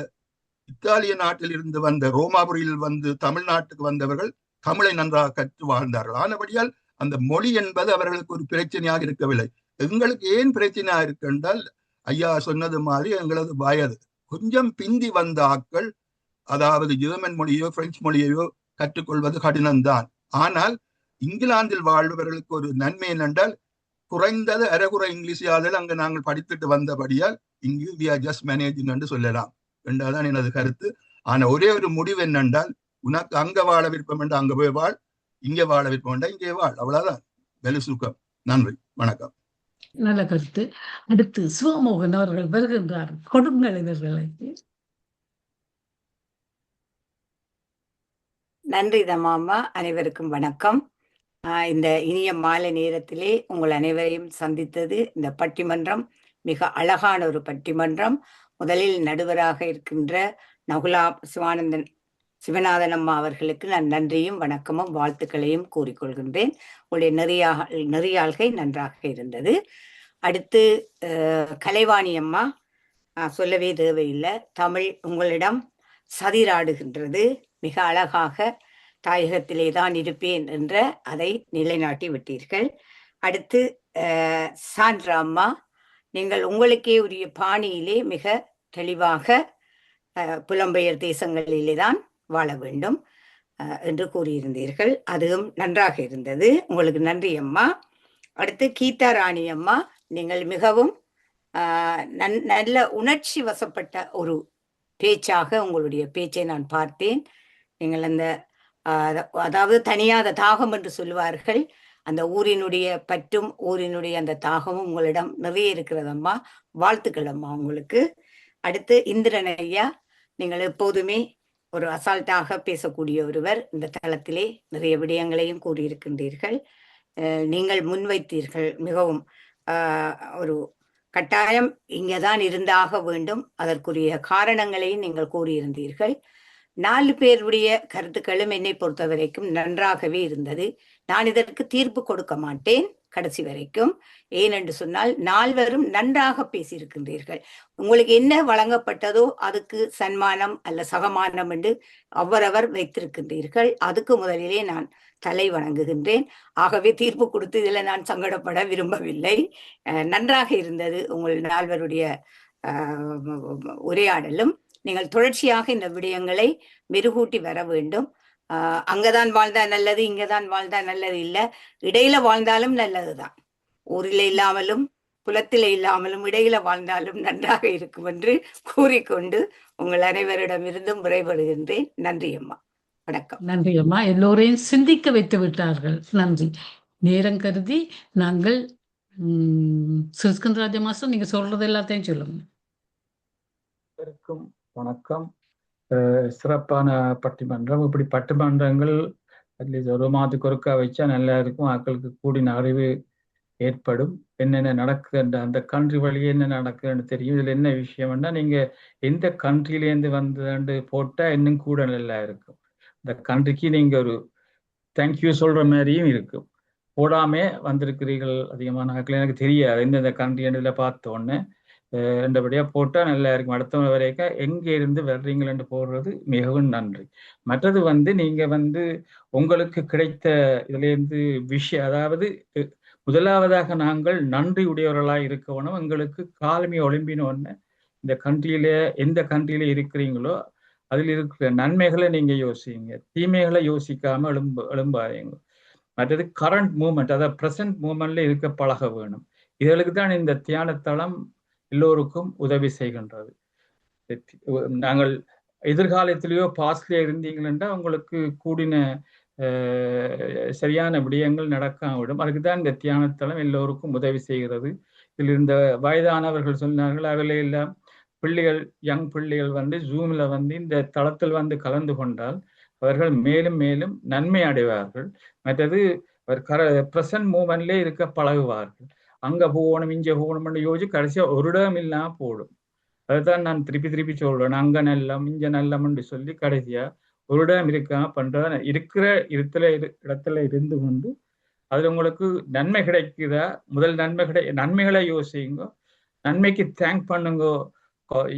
இத்தாலிய நாட்டில் இருந்து வந்த ரோமாபுரியில் வந்து தமிழ்நாட்டுக்கு வந்தவர்கள் தமிழை நன்றாக கற்று வாழ்ந்தார்கள். ஆனபடியால் அந்த மொழி என்பது அவர்களுக்கு ஒரு பிரச்சனையாக இருக்கவில்லை. எங்களுக்கு ஏன் பிரச்சனையாக இருக்கு என்றால், ஐயா சொன்னது மாதிரி எங்களது வயது கொஞ்சம் பிந்தி வந்த ஆட்கள், அதாவது ஜெர்மன் மொழியோ பிரெஞ்சு மொழியையோ கற்றுக்கொள்வது கடினம்தான். ஆனால் இங்கிலாந்தில் வாழ்பவர்களுக்கு ஒரு நன்மை என்னென்றால், குறைந்தது அரைகுறை இங்கிலீஷியாவில் அங்கு நாங்கள் படித்துட்டு வந்தபடியால் இங்கு we are just managing என்று சொல்லலாம் என்றதான் எனது கருத்து. ஆனா ஒரே ஒரு முடிவு என்னென்றால், உனக்கு அங்க வாழ விருப்பம் என்று அங்க போய் வாழ், இங்க வாழ விருப்பம் என்றா இங்கே வாழ். அவ்வளவுதான். வெலு சுகம். நன்றி, வணக்கம். நல்ல கருத்து. அடுத்து சிவமோகன் அவர்கள் வருகின்றார். கொடுங்கள் இவர்களை. நன்றி தமாமா. அனைவருக்கும் வணக்கம். இந்த இனிய மாலை நேரத்திலே உங்கள் அனைவரையும் சந்தித்தது இந்த பட்டிமன்றம் மிக அழகான ஒரு பட்டிமன்றம். முதலில் நடுவராக இருக்கின்ற நகுலா சிவநாதன் அம்மா அவர்களுக்கு நான் நன்றியும் வணக்கமும் வாழ்த்துக்களையும் கூறிக்கொள்கின்றேன். உங்களுடைய நெறியாள்கை நன்றாக இருந்தது. அடுத்து கலைவாணி அம்மா, சொல்லவே தேவையில்லை. தமிழ் உங்களிடம் சதிராடுகின்றது. மிக அழகாக தாயகத்திலே தான் இருப்பேன் என்ற அதை நிலைநாட்டி விட்டீர்கள். அடுத்து சாண்ட்ரா அம்மா, நீங்கள் உங்களுக்கே உரிய பாணியிலே மிக தெளிவாக புலம்பெயர் தேசங்களிலே தான் வாழ வேண்டும் என்று கூறியிருந்தீர்கள். அதுவும் நன்றாக இருந்தது. உங்களுக்கு நன்றி அம்மா. அடுத்து கீதா ராணி அம்மா, நீங்கள் மிகவும் நல்ல உணர்ச்சி வசப்பட்ட ஒரு பேச்சாக உங்களுடைய பேச்சை நான் பார்த்தேன். நீங்கள் அந்த அதாவது தனியாத தாகம் என்று சொல்லுவார்கள், அந்த ஊரினுடைய பற்றும் ஊரினுடைய அந்த தாகமும் உங்களிடம் நிறைய இருக்கிறதம்மா. வாழ்த்துக்கள் அம்மா உங்களுக்கு. அடுத்து இந்திரன் ஐயா, நீங்கள் எப்போதுமே ஒரு அசால்ட்டாக பேசக்கூடிய ஒருவர். இந்த தளத்திலே நிறைய விடயங்களையும் கூறியிருக்கின்றீர்கள். நீங்கள் முன்வைத்தீர்கள் மிகவும் ஒரு கட்டாயம் இங்கேதான் இருந்தாக வேண்டும், அதற்குரிய காரணங்களையும் நீங்கள் கூறியிருந்தீர்கள். 4 பேருடைய கருத்துக்களும் என்னை பொறுத்த வரைக்கும் நன்றாகவே இருந்தது. நான் இதற்கு தீர்ப்பு கொடுக்க மாட்டேன் கடைசி வரைக்கும். ஏனென்று சொன்னால் 4வரும் நன்றாக பேசியிருக்கின்றீர்கள். உங்களுக்கு என்ன வழங்கப்பட்டதோ அதுக்கு சன்மானம் அல்ல சகமானம் என்று அவரவர் வைத்திருக்கின்றீர்கள். அதுக்கு முதலிலே நான் தலை வணங்குகின்றேன். ஆகவே தீர்ப்பு கொடுத்து இதில் நான் சங்கடப்பட விரும்பவில்லை. நன்றாக இருந்தது உங்கள் 4வருடைய உரையாடலும். நீங்கள் தொடர்ச்சியாக இந்த விடயங்களை மெருகூட்டி வர வேண்டும். அங்கதான் வாழ்ந்தா நல்லது, இங்கதான் வாழ்ந்தா நல்லது இல்லை, இடையில வாழ்ந்தாலும் நல்லதுதான். ஊரில இல்லாமலும் புலத்தில இல்லாமலும் இடையில வாழ்ந்தாலும் நன்றாக இருக்கும் என்று கூறிக்கொண்டு உங்கள் அனைவரிடமிருந்தும் விடைபெறுகின்றேன். நன்றி அம்மா, வணக்கம். நன்றி அம்மா. எல்லோரையும் சிந்திக்க வைத்து விட்டார்கள். நன்றி. நேரம் கருதி நாங்கள் சிஸ்கந்தராஜ மாஸ்டர் நீங்க சொல்றது எல்லாத்தையும் சொல்லுங்க. அனைவருக்கும் வணக்கம். சிறப்பான பட்டிமன்றம். இப்படி பட்டிமன்றங்கள் அட்லீஸ்ட் ஒரு மாதத்துக்கு ஒருக்கா வச்சா நல்லா இருக்கும். மக்களுக்கு கூடின அறிவு ஏற்படும். என்னென்ன நடக்குதுன்ற அந்த கண்ட்ரி வழியே என்ன நடக்குதுன்னு தெரியும். இதுல என்ன விஷயம்னா, நீங்க எந்த கண்ட்ரிலேருந்து வந்ததுன்னு போட்டா இன்னும் கூட நல்லா இருக்கும். இந்த கண்ட்ரிக்கு நீங்க ஒரு தேங்க்யூ சொல்ற மாதிரியும் இருக்கும். போடாமே வந்திருக்கிறீர்கள் அதிகமான ஆட்கள் எனக்கு தெரியாது எந்தெந்த கண்ட்ரி இதுல பார்த்த உடனே ரெண்டபடியா போட்டா நல்லா இருக்கும். அடுத்தவங்க வரைக்கும் எங்க இருந்து வர்றீங்களன்னு போடுறது மிகவும் நன்றி. மற்றது நீங்க உங்களுக்கு கிடைத்த இதுல இருந்து விஷயம், அதாவது முதலாவதாக நாங்கள் நன்றி உடையவர்களாக இருக்கணும். எங்களுக்கு காலமே ஒளிம்பினோன்னு இந்த கண்ட்ரியில எந்த கண்ட்ரியில இருக்கிறீங்களோ அதில் இருக்கிற நன்மைகளை நீங்க யோசிங்க, தீமைகளை யோசிக்காம எழும்பாதீங்க. மற்றது கரண்ட் மூமெண்ட், அதாவது பிரசன்ட் மூமெண்ட்ல இருக்க பழக வேணும். இதற்கு தான் இந்த தியானத்தளம் எல்லோருக்கும் உதவி செய்கின்றது. நாங்கள் எதிர்காலத்திலேயோ பாஸ்ட்லயோ இருந்தீங்கன்னா உங்களுக்கு கூடின சரியான விடயங்கள் நடக்காவிடும். அதுக்குதான் இந்த தியானத்தளம் எல்லோருக்கும் உதவி செய்கிறது. இதில் இந்த வயதானவர்கள் சொன்னார்கள், அவர்களே எல்லாம் பிள்ளைகள், யங் பிள்ளைகள் ஜூம்ல இந்த தளத்தில் கலந்து கொண்டால் அவர்கள் மேலும் மேலும் நன்மை அடைவார்கள். மற்றது பிரசன்ட் மூமெண்ட்லேயே இருக்க பழகுவார்கள். அங்க போகணும் இங்க போகணும்னு யோசிச்சு கடைசியா ஒரு இடம் இல்லாம போடும். அதுதான் நான் திருப்பி திருப்பி சொல்றேன், அங்க நல்லம் இங்க நல்லம்னு சொல்லி கடைசியா ஒரு இடம் இருக்காம பண்றத இருக்கிற இடத்துல இருந்து கொண்டு அதுல உங்களுக்கு நன்மை கிடைக்குதா, முதல் நன்மைகளை யோசிங்க, நன்மைக்கு தேங்க் பண்ணுங்க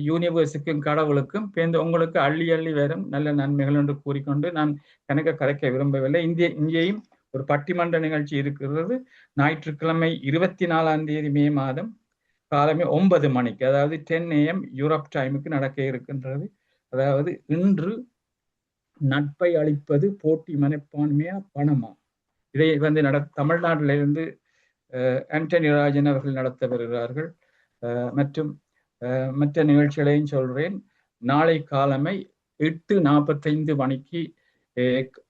யூனிவர்ஸுக்கும் கடவுளுக்கும். பேருந்து உங்களுக்கு அள்ளி அள்ளி வரும் நல்ல நன்மைகள் என்று கூறிக்கொண்டு நான் கணக்க கலைக்க விரும்பவில்லை. இங்கேயும் ஒரு பட்டிமன்ற நிகழ்ச்சி இருக்கிறது. ஞாயிற்றுக்கிழமை 24ஆம் தேதி மே மாதம் காலமே 9 மணிக்கு, அதாவது 10 AM யூரோப் டைமுக்கு நடக்க இருக்கின்றது. அதாவது இன்று நட்பை அளிப்பது போட்டி மனப்பான்மையா பணமா, இதை தமிழ்நாட்டில இருந்து ஆண்டனி ராஜன் அவர்கள் நடத்த வருகிறார்கள். மற்றும் மற்ற நிகழ்ச்சிகளையும் சொல்றேன். நாளை காலமை 8:45 மணிக்கு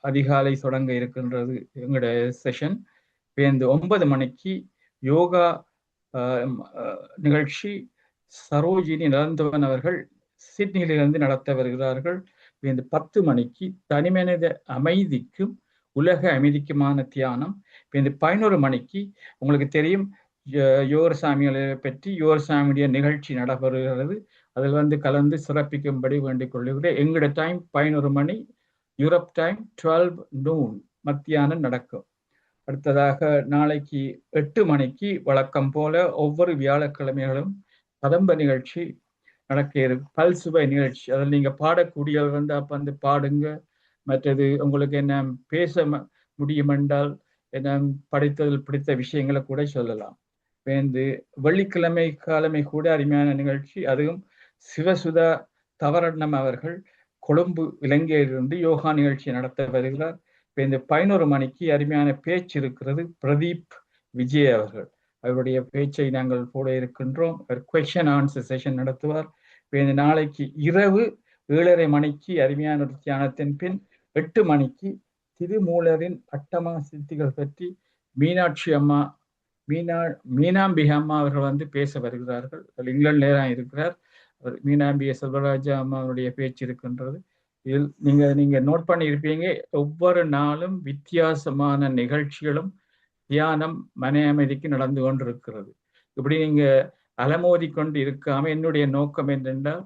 அதிகாலை தொடங்க இருக்கின்றது எங்களுடைய செஷன். 9 மணிக்கு யோகா நிகழ்ச்சி சரோஜினி நிரந்தவன் அவர்கள் சிட்னியிலிருந்து நடத்த வருகிறார்கள். 10 மணிக்கு தனிமனித அமைதிக்கும் உலக அமைதிக்குமான தியானம். 11 மணிக்கு உங்களுக்கு தெரியும் யோகசாமிகளை பற்றி யோகசாமியுடைய நிகழ்ச்சி நடைபெறுகிறது. அதில் கலந்து சிறப்பிக்கும்படி வேண்டிக் கொள்ளுகிறேன். எங்களோட டைம் 11 மணி, யூரோப் டைம் 12 noon மத்தியானம் நடக்கும். அடுத்ததாக நாளைக்கு 8 மணிக்கு வழக்கம் போல ஒவ்வொரு வியாழக்கிழமைகளும் கதம்ப நிகழ்ச்சி நடக்க இருக்கு. பல்சுவை நிகழ்ச்சி, அதில் நீங்க பாடக்கூடியவர் அப்ப பாடுங்க. மற்றது உங்களுக்கு என்ன பேச முடியும் என்றால் என்ன படித்ததில் பிடித்த விஷயங்களை கூட சொல்லலாம். வெள்ளிக்கிழமை காலமை கூட அருமையான நிகழ்ச்சி, அதுவும் சிவசுதா தவரணம் அவர்கள் கொழும்பு இலங்கையிலிருந்து யோகா நிகழ்ச்சி நடத்த வருகிறார். 11 மணிக்கு அருமையான பேச்சு இருக்கிறது. பிரதீப் விஜய் அவருடைய பேச்சை நாங்கள் போட இருக்கின்றோம். கொஸ்டின் ஆன்சர் செஷன் நடத்துவார். நாளைக்கு இரவு 7:30 மணிக்கு அருமையான ஒரு தியானத்தின் பின் 8 மணிக்கு திருமூலரின் அட்டமா சித்திகள் பற்றி மீனாட்சி அம்மா மீனாம்பிகை அம்மா அவர்கள் பேச வருகிறார்கள். இங்கிலாந்துல தான் இருக்கிறார். மீனாம்பிகை செல்வராஜா அம்மாவுடைய பேச்சு இருக்கின்றது. இதில் நீங்க நோட் பண்ணி இருப்பீங்க, ஒவ்வொரு நாளும் வித்தியாசமான நிகழ்ச்சிகளும் தியானம் மன அமைதிக்கு நடந்து கொண்டிருக்கிறது. இப்படி நீங்க அலமோதி கொண்டு இருக்காம என்னுடைய நோக்கம் என்னென்றால்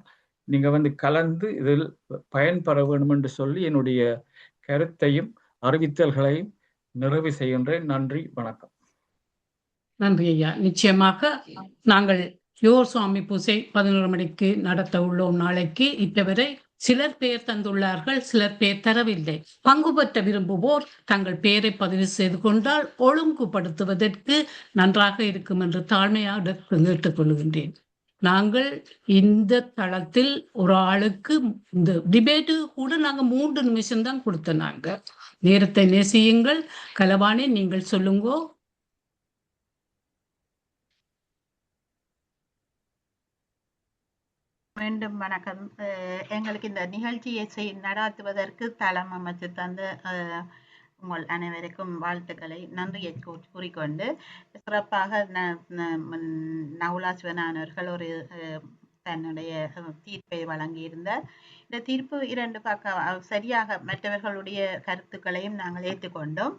நீங்க கலந்து இதில் பயன்பெற வேண்டும் என்று சொல்லி என்னுடைய கருத்தையும் அறிவித்தல்களையும் நிறைவு செய்கின்றேன். நன்றி, வணக்கம். நன்றி ஐயா. நிச்சயமாக நாங்கள் யோர் சுவாமி பூசை 11 மணிக்கு நடத்த உள்ளோம் நாளைக்கு. இதுவரை சிலர் பெயர் தந்துள்ளார்கள், சிலர் பெயர் தரவில்லை. பங்கு பெற்ற விரும்புவோர் தங்கள் பெயரை பதிவு செய்து கொண்டால் ஒழுங்குபடுத்துவதற்கு நன்றாக இருக்கும் என்று தாழ்மையாக கேட்டுக்கொள்கின்றேன். நாங்கள் இந்த தளத்தில் ஒரு ஆளுக்கு இந்த டிபேட்டு கூட நாங்க 3 நிமிஷம் தான் கொடுத்த. நாங்க நேரத்தை நேசியுங்கள். கலவாணி நீங்கள் சொல்லுங்கோ. மீண்டும் வணக்கம். எங்களுக்கு இந்த நிகழ்ச்சியை நடாத்துவதற்கு தளம் அமைச்சு தந்த உங்கள் அனைவருக்கும் வாழ்த்துக்களை நன்றியை கூறிக்கொண்டு சிறப்பாக நகுலா சிவஞானம் அவர்கள் ஒரு தன்னுடைய தீர்ப்பை வழங்கியிருந்தார். இந்த தீர்ப்பு 2 பக்கம் சரியாக மற்றவர்களுடைய கருத்துக்களையும் நாங்கள் ஏற்றுக்கொண்டோம்.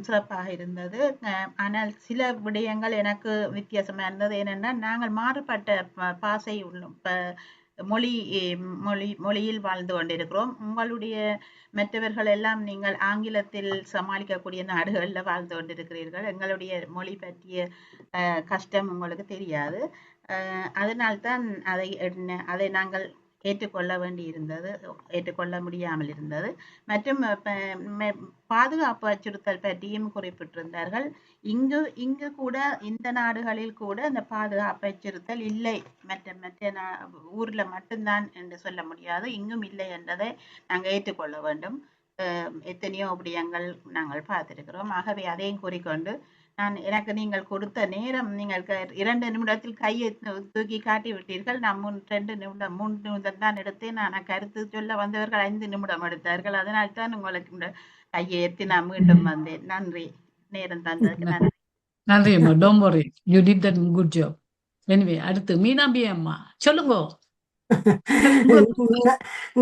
சிறப்பாக இருந்தது. ஆனால் சில விடயங்கள் எனக்கு வித்தியாசமா இருந்தது. ஏனென்னா நாங்கள் மாறுபட்ட பாசை மொழியில் வாழ்ந்து கொண்டிருக்கிறோம். உங்களுடைய மற்றவர்கள் எல்லாம் நீங்கள் ஆங்கிலத்தில் சமாளிக்கக்கூடிய நாடுகளில் வாழ்ந்து கொண்டிருக்கிறீர்கள். எங்களுடைய மொழி பற்றிய கஷ்டம் உங்களுக்கு தெரியாது. அதனால்தான் அதை நாங்கள் ஏற்றுக்கொள்ள வேண்டி இருந்தது, ஏற்றுக்கொள்ள முடியாமல் இருந்தது. மற்றும் பாதுகாப்பு அச்சுறுத்தல் பற்றியும் குறிப்பிட்டிருந்தார்கள். இங்கு கூட இந்த நாடுகளில் கூட இந்த பாதுகாப்பு அச்சுறுத்தல் இல்லை, மற்ற ஊர்ல மட்டும்தான் என்று சொல்ல முடியாது, இங்கும் இல்லை என்றதை நாங்கள் ஏற்றுக்கொள்ள வேண்டும். எத்தனையோ விடயங்கள் நாங்கள் பார்த்திருக்கிறோம். ஆகவே அதையும் கூறிக்கொண்டு எனக்கு நீங்கள் கொடுத்த நேரம், நீங்கள் 2 நிமிடத்தில் கையை தூக்கி காட்டி விட்டீர்கள். நான் 3 நிமிடம் தான் எடுத்தேன். நான் கருத்து சொல்ல வந்தவர்கள் 5 நிமிடம் எடுத்தார்கள். அதனால் தான் உங்களுக்கு கையை ஏற்றி நான் மீண்டும் வந்தேன். நன்றி, நேரம் தந்ததுக்கு நன்றி. நன்றி அம்மா. Don't worry, you did that good job. Anyway அடுத்து மீனாம்பி அம்மா சொல்லுங்க.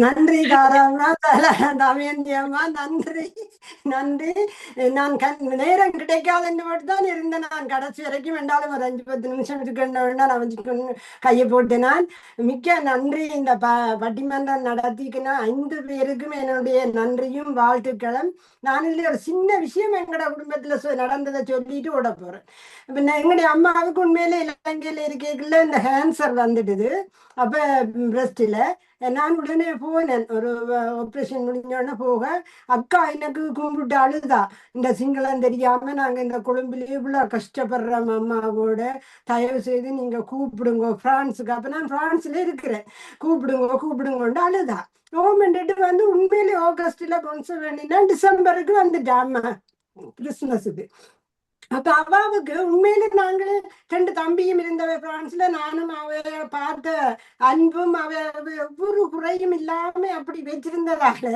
நன்றி தாராளமா தமயந்தி அம்மா, நன்றி நன்றி. நான் நேரம் கிடைக்காதுன்னு தான் இருந்தேன். நான் கடைசி வரைக்கும் வேண்டாலும் ஒரு 5-10 நிமிஷம் இருக்கேன்னா நான் கையை போட்டு நான் மிக்க நன்றி. இந்த பட்டிமன்றம் நடத்திக்குன்னா 5 பேருக்கும் என்னுடைய நன்றியும் வாழ்த்துக்களும். நான் இல்லை ஒரு சின்ன விஷயம் எங்களோட குடும்பத்துல நடந்ததை சொல்லிட்டு ஓட போறேன். இப்ப எங்களுடைய அம்மாவுக்கு உண்மையிலே இலங்கையில இருக்கல இந்த கேன்சர் வந்துடுது. அப்ப பிரஸ்டில் நான் உடனே போனேன். ஒரு ஆப்ரேஷன் முடிஞ்சோடனே போக அக்கா எனக்கு கும்பிட்டு அழுதா, இந்த சிங்களம் தெரியாம நாங்க இந்த கொழும்புல இவ்வளவு கஷ்டப்படுறோம் அம்மாவோட, தயவு செய்து நீங்க கூப்பிடுங்க பிரான்ஸுக்கு. அப்ப நான் பிரான்ஸ்ல இருக்கிறேன், கூப்பிடுங்கன்னு அழுதா. கவர்மெண்ட் வந்து உண்மையிலே ஆகஸ்ட்ல பொன்ச வேண்டினா டிசம்பருக்கு வந்துட்டாம கிறிஸ்துமஸுக்கு. அப்ப அவாவுக்கு உண்மையில நாங்களே 2 தம்பியும் இருந்தவ பிரான்ஸ்ல. நானும் அவ பார்த்த அன்பும் அவ ஒவ்வொரு குறையும் இல்லாம அப்படி வச்சிருந்ததால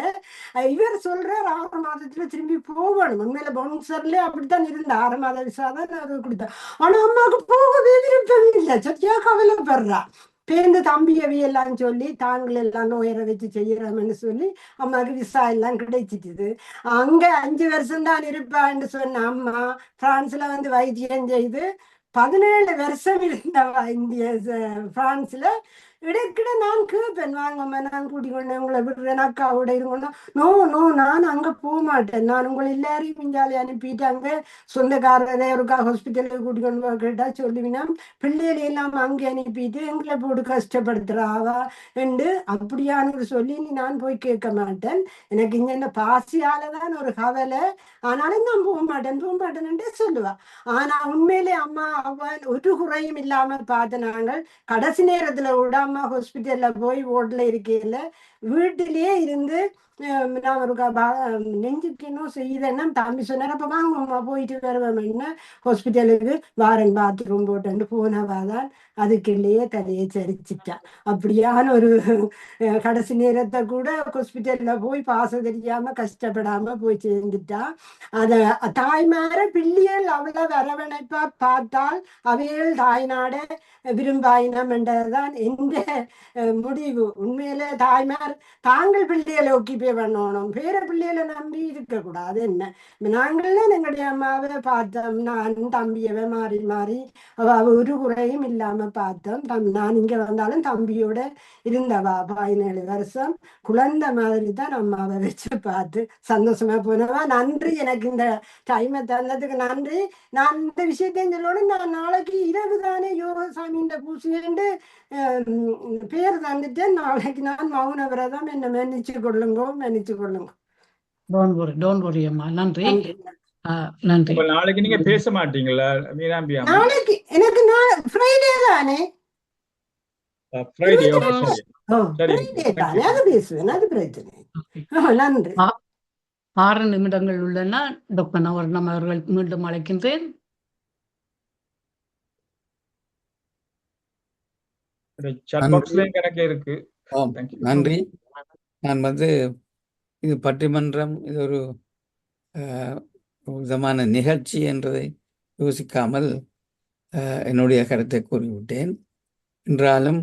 இவர் சொல்றார் 6 மாதத்துல திரும்பி போகணும். உண்மையில பொன்சர்ல அப்படித்தான் இருந்த 6 மாத விசாதான் அவர் கொடுத்தா. ஆனா அம்மாவுக்கு போகவே விருப்பம் இல்லை, சத்தியா கவலைப்படுறா. பேருந்து தம்பியவையெல்லாம் சொல்லி தாங்கள் எல்லாம் நோயரை வச்சு செய்யறோம்னு சொல்லி அம்மாவுக்கு விசா எல்லாம் கிடைச்சிட்டுது. அங்க 5 வருஷம் தான் இருப்பான்னு சொன்ன அம்மா பிரான்ஸ்ல வந்து வைத்தியம் செய்து 17 வருஷம் இருந்தவா இந்திய பிரான்ஸ்ல. இடைக்கிட நான் கேட்பேன், வாங்கம்மா நான் கூட்டிக் கொண்டு உங்களை விடுறேன், அக்காவோட இருக்கணும். நோ நான் அங்க போக மாட்டேன், நான் உங்களை எல்லாரையும் இஞ்சாலி அனுப்பிட்டு அங்க சொந்தக்காரரை ஒருக்கா ஹாஸ்பிட்டலுக்கு கூட்டிக் கொண்டு போக கேட்டா சொல்லுவினா பிள்ளைகளை எல்லாம் அங்கே அனுப்பிட்டு எங்களை போட்டு கஷ்டப்படுத்துறாவா என்று அப்படியானு சொல்லி நான் போய் கேட்க மாட்டேன். எனக்கு இங்க இந்த பாசியாலதான் ஒரு கவலை, ஆனாலும் நான் போக மாட்டேன்னு சொல்லுவா. ஆனா உண்மையிலே அம்மா அவன் ஒரு குறையும் இல்லாம பார்த்து நாங்கள் கடைசி நேரத்துல விட அம்மா ஹாஸ்பிட்டல்ல போய் ஓட்டல இருக்கையில வீட்டிலேயே இருந்து நான் ஒரு நெஞ்சுக்கு இன்னும் செய்தேன்னா தம்பி சொன்னார், அப்ப வாங்க அம்மா போயிட்டு வருவேன் ஹாஸ்பிட்டலுக்கு வாரன் பாத்ரூம் போட்டு போனவாதான் அதுக்குள்ளேயே தலையை சரிச்சிட்டான். அப்படியான ஒரு கடைசி நேரத்தை கூட ஹாஸ்பிட்டல்ல போய் பாச தெரியாம கஷ்டப்படாம போய் சேர்ந்துட்டான். அத தாய்மார பிள்ளைகள் அவ்வளவு அரவணைப்பா பார்த்தால் அவைகள் தாய்நாட விரும்பாயினம் என்றதுதான் எந்த முடிவு. உண்மையில தாய்மார் தாங்கள் பிள்ளைகளை ஒக்கிப்பே பண்ணணும், பேர பிள்ளைகளை நம்பி இருக்க கூடாது. என்ன நாங்கள்லாம் எங்களுடைய அம்மாவை பார்த்தோம், நான் தம்பியவை மாறி அவ ஒரு குறையும் இல்லாம பார்த்தோம். நான் இங்க வந்தாலும் தம்பியோட இருந்தவா 17 வருஷம் குழந்தை மாதிரி தான் அம்மாவை வச்சு பார்த்து சந்தோஷமா போனவா. நன்றி, எனக்கு இந்த டைமை தந்ததுக்கு நன்றி. நான் இந்த விஷயத்தையும் சொல்லணும், நான் நாளைக்கு இரவு தானே யோகசாமி இந்த பூசிட்டு பேர் தந்துட்டு நாளைக்கு நான் மௌன விரதம், என்ன மன்னிச்சு கொள்ளுங்க. டோன்ட் வரி அம்மா. நன்றி நன்றி. நாளைக்கு நீங்க பேச மாட்டீங்களா மீனாம்பி அம்மா? நாளைக்கு எனக்கு ஃப்ரைடே தானே, ஃப்ரைடே தானே, அது பேசுவேன், அது பிரச்சனை. நன்றி. 6 நிமிடங்கள் உள்ளன. டாக்டர் நவரத்னம் அவர்கள் மீண்டும் அழைக்கின்றேன். இருக்கு. நன்றி. நான் இது பட்டிமன்றம், இது ஒரு விதமான நிகழ்ச்சி என்றதை யோசிக்காமல் என்னுடைய கருத்தை கூறிவிட்டேன். என்றாலும்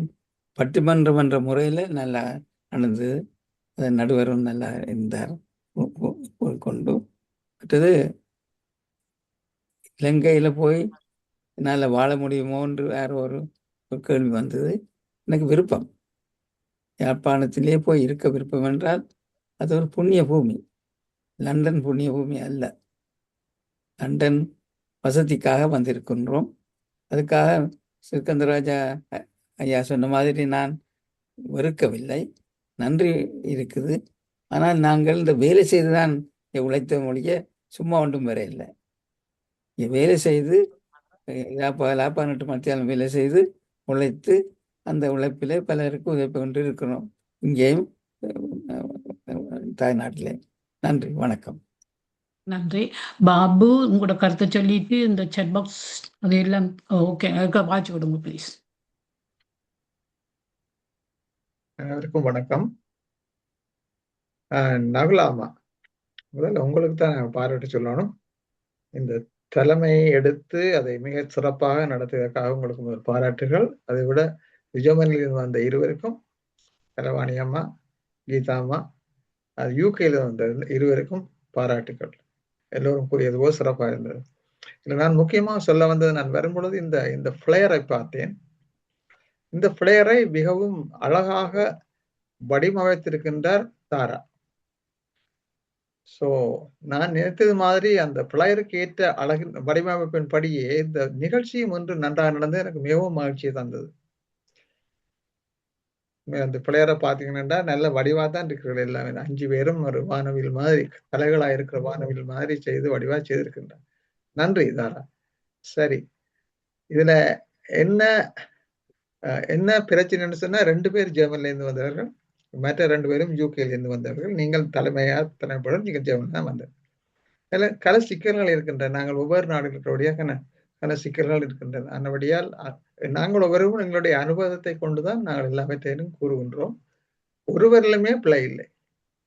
பட்டிமன்றம் என்ற முறையில் நல்லா நடந்தது. நடுவரும் நல்லா இருந்தார் கொண்டு. மற்றது இலங்கையில் போய் என்னால் வாழ முடியுமோ என்று வேற ஒரு கேள்வி வந்தது. எனக்கு விருப்பம், யாழ்ப்பாணத்திலே போய் இருக்க விருப்பம் என்றால் அது ஒரு புண்ணிய பூமி. லண்டன் புண்ணிய பூமி அல்ல. லண்டன் வசதிக்காக வந்திருக்கின்றோம். அதுக்காக சிக்கந்தராஜா ஐயா சொன்ன மாதிரி நான் வெறுக்கவில்லை, நன்றி இருக்குது. ஆனால் நாங்கள் இந்த வேலை செய்து தான் உழைத்த மொழிய சும்மா ஒன்றும் வர இல்லை. வேலை செய்து லாப்பானட்டு மத்தியாலும் வேலை செய்து உழைத்து அந்த உழைப்பிலே பலருக்கு உதவி கொண்டு இருக்கிறோம் இங்கேயும் தாய்நாட்டிலே. நன்றி, வணக்கம். நன்றி. பாபு, உங்களோட கருத்தை சொல்லிட்டு இந்த செட் பாக்ஸ் அதெல்லாம் ஓகே வாட்சி விடுங்க ப்ளீஸ். அனைவருக்கும் வணக்கம். நகுலாமா, முதல்ல உங்களுக்கு தான் பாராட்டு சொல்லணும். இந்த தலைமையை எடுத்து அதை மிக சிறப்பாக நடத்தியதற்காக உங்களுக்கு முதல் பாராட்டுகள். அதை விட விஜயமனிலிருந்து வந்த இருவருக்கும், கலவாணி அம்மா, கீதா அம்மா, அது யூகேல வந்த இருவருக்கும் பாராட்டுகள். எல்லோரும் கூறியது போல் சிறப்பாக இருந்தது. இல்லை, நான் முக்கியமாக சொல்ல வந்தது, நான் வரும்பொழுது இந்த ஃபிளேயரை பார்த்தேன். இந்த ஃபிளேயரை மிகவும் அழகாக வடிவமைத்திருக்கின்றார் தாரா. ஸோ நான் நினைத்தது மாதிரி அந்த பிளேயருக்கு ஏற்ற அழகின் வடிவமைப்பின் படியே இந்த நிகழ்ச்சியும் ஒன்று நன்றாக நடந்து எனக்கு மிகவும் மகிழ்ச்சியை தந்தது. அந்த பிளேயரை பார்த்தீங்கன்னா நல்ல வடிவாக தான் இருக்கிறது. எல்லாமே 5 பேரும் ஒரு வானவில் மாதிரி, கலைகளாக இருக்கிற வானவில் மாதிரி செய்து வடிவாக செய்திருக்கின்றார். நன்றி தாரா. சரி, இதுல என்ன பிரச்சனைன்னு சொன்னா, 2 பேர் ஜெர்மன்ல இருந்து வந்தவர்கள், மற்ற 2 பேரும் யூகேல இருந்து வந்தவர்கள். நீங்கள் தலைமைப்படும் நீங்கள் ஜெர்மன் தான் வந்தது. கல சிக்கல்கள் இருக்கின்றன. நாங்கள் ஒவ்வொரு நாடுகளுடைய கல சிக்கல்கள் இருக்கின்றன. அந்தபடியால் நாங்கள் ஒவ்வொருவரும் எங்களுடைய அனுபவத்தை கொண்டுதான் நாங்கள் எல்லாவற்றையும் கூறுகின்றோம். ஒருவரிலுமே பிழை இல்லை,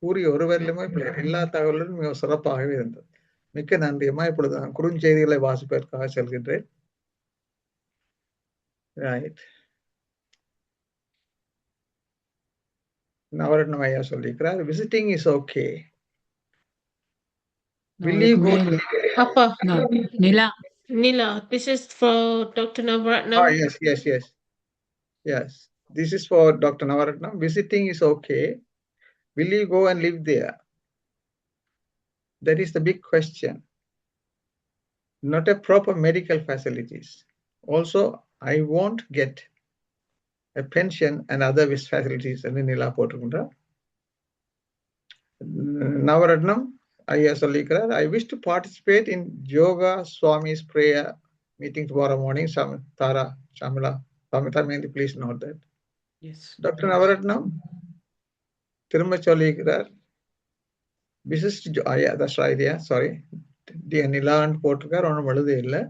கூறிய ஒருவரிலுமே பிழை, எல்லா தகவலும் மிக சிறப்பாகவே இருந்தது. மிக்க நன்றியம்மா. இப்பொழுது நான் குறுஞ்செய்திகளை வாசிப்பதற்காக செல்கின்றேன். ரைட், நவரத்னம் ஐயா சொல்லியிருக்கிறார், visiting is okay. Will you go to... Papa. No, Nila. Nila, this is for Dr. Navaratnam. Oh, yes. This is for Dr. Navaratnam. Visiting is okay. Will you go and live there? That is the big question. Not a proper medical facilities. Also, I won't get a pension and other facilities. And Nila போட்டிருக்கின்றார். Navaratnam ஐயா சொல்லிக்கிறார், I wish to participate in Yoga Swami's prayer meeting tomorrow morning. Tara, Shamila, Damayanti, please note that. Yes. Dr. Navaratnam திரும்ப சொல்லிக்கிறார், yeah, that's right, yeah, sorry. Dear Nilan போட்டிருக்கார், ஒன்றும் எழுத இல்லை.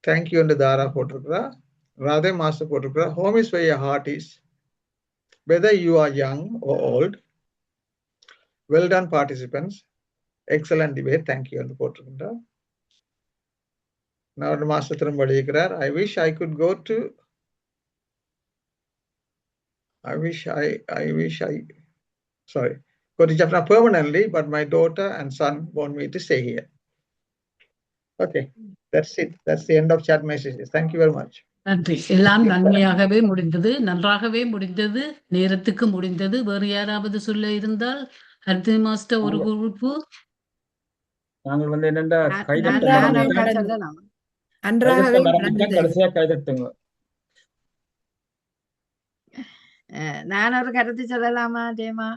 Thank you என்று தாரா போட்டிருக்கிறார். Radhe master போட்டிருக்கிறார், home is where your heart is, whether you are young or old. Well done participants, excellent debate, thank you என்று போட்டிருக்கின்றார். நான் மாஸ்டர் திரும்ப எழுதிக்கிறார், I wish I could go to Jaffna permanently, but my daughter and son want me to stay here. Okay, that's it. That's the end of chat messages. Thank you very much. நன்றி. எல்லாம் நன்மையாகவே முடிந்தது, நன்றாகவே முடிந்தது, நேரத்துக்கு முடிந்தது. வேறு யாராவது சொல்ல இருந்தால் அடுத்த மாஸ்டர் ஒரு குறிப்பு. நாங்கள் என்னென்ன கடைசியா கைதட்டுங்க. நான் ஒரு கருத்து சொல்லலாமா ஜெயமா?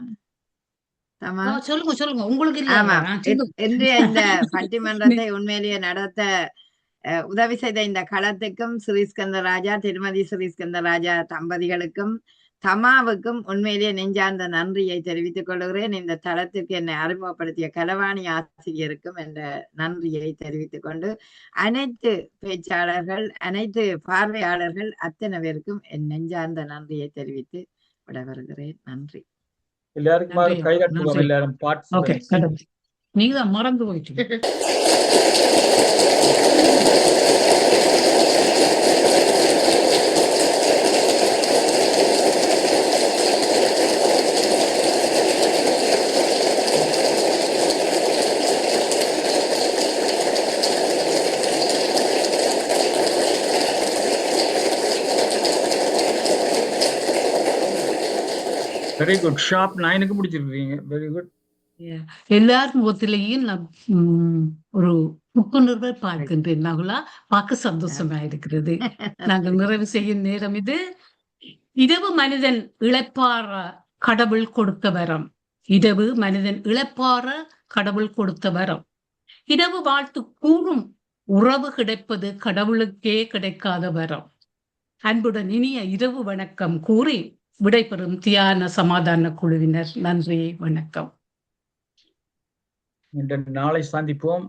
சொல்லுங்க உங்களுக்கு. ஆமா, இன்றைய இந்த பட்டிமன்றத்தை உண்மையிலேயே நடத்த உதவி செய்த இந்த களத்துக்கும் ஸ்ரீஸ்கந்தராஜா, திருமதி ஸ்ரீஸ்கந்தராஜா தம்பதிகளுக்கும் தமாவுக்கும் உண்மையிலேயே நெஞ்சார்ந்த நன்றியை தெரிவித்துக் கொள்கிறேன். இந்த தளத்திற்கு என்னை அறிமுகப்படுத்திய கலவாணி ஆசிரியருக்கும் என்ற நன்றியை தெரிவித்துக் கொண்டு, அனைத்து பேச்சாளர்கள், அனைத்து பார்வையாளர்கள் அத்தனை பேருக்கும் என் நெஞ்சார்ந்த நன்றியை தெரிவித்து விட வருகிறேன். நன்றி. எல்லாருக்கும் கைதட்டுவோம். எல்லாரும் நீங்க தான் மறந்து போயிட்டீங்க. Very good. ஷார்ப் 9க்கு முடிச்சிருக்கீங்க. Very good. எல்லார் முகத்திலேயும் நான் ஒரு புத்துணர்வை பார்க்கின்றேன் நகுலா. பார்க்க சந்தோஷமா இருக்கிறது. நாங்கள் நிறைவு செய்யும் நேரம் இது. இரவு மனிதன் இளைப்பாற கடவுள் கொடுத்த வரம். இரவு மனிதன் இளைப்பாற கடவுள் கொடுத்த வரம். இரவு வாழ்த்து கூறும் உறவு கிடைப்பது கடவுளுக்கே கிடைக்காத வரம். அன்புடன் இனிய இரவு வணக்கம் கூறி விடைபெறும் தியான சமாதான குழுவினர். நன்றி, வணக்கம். நாளை சந்திப்போம்.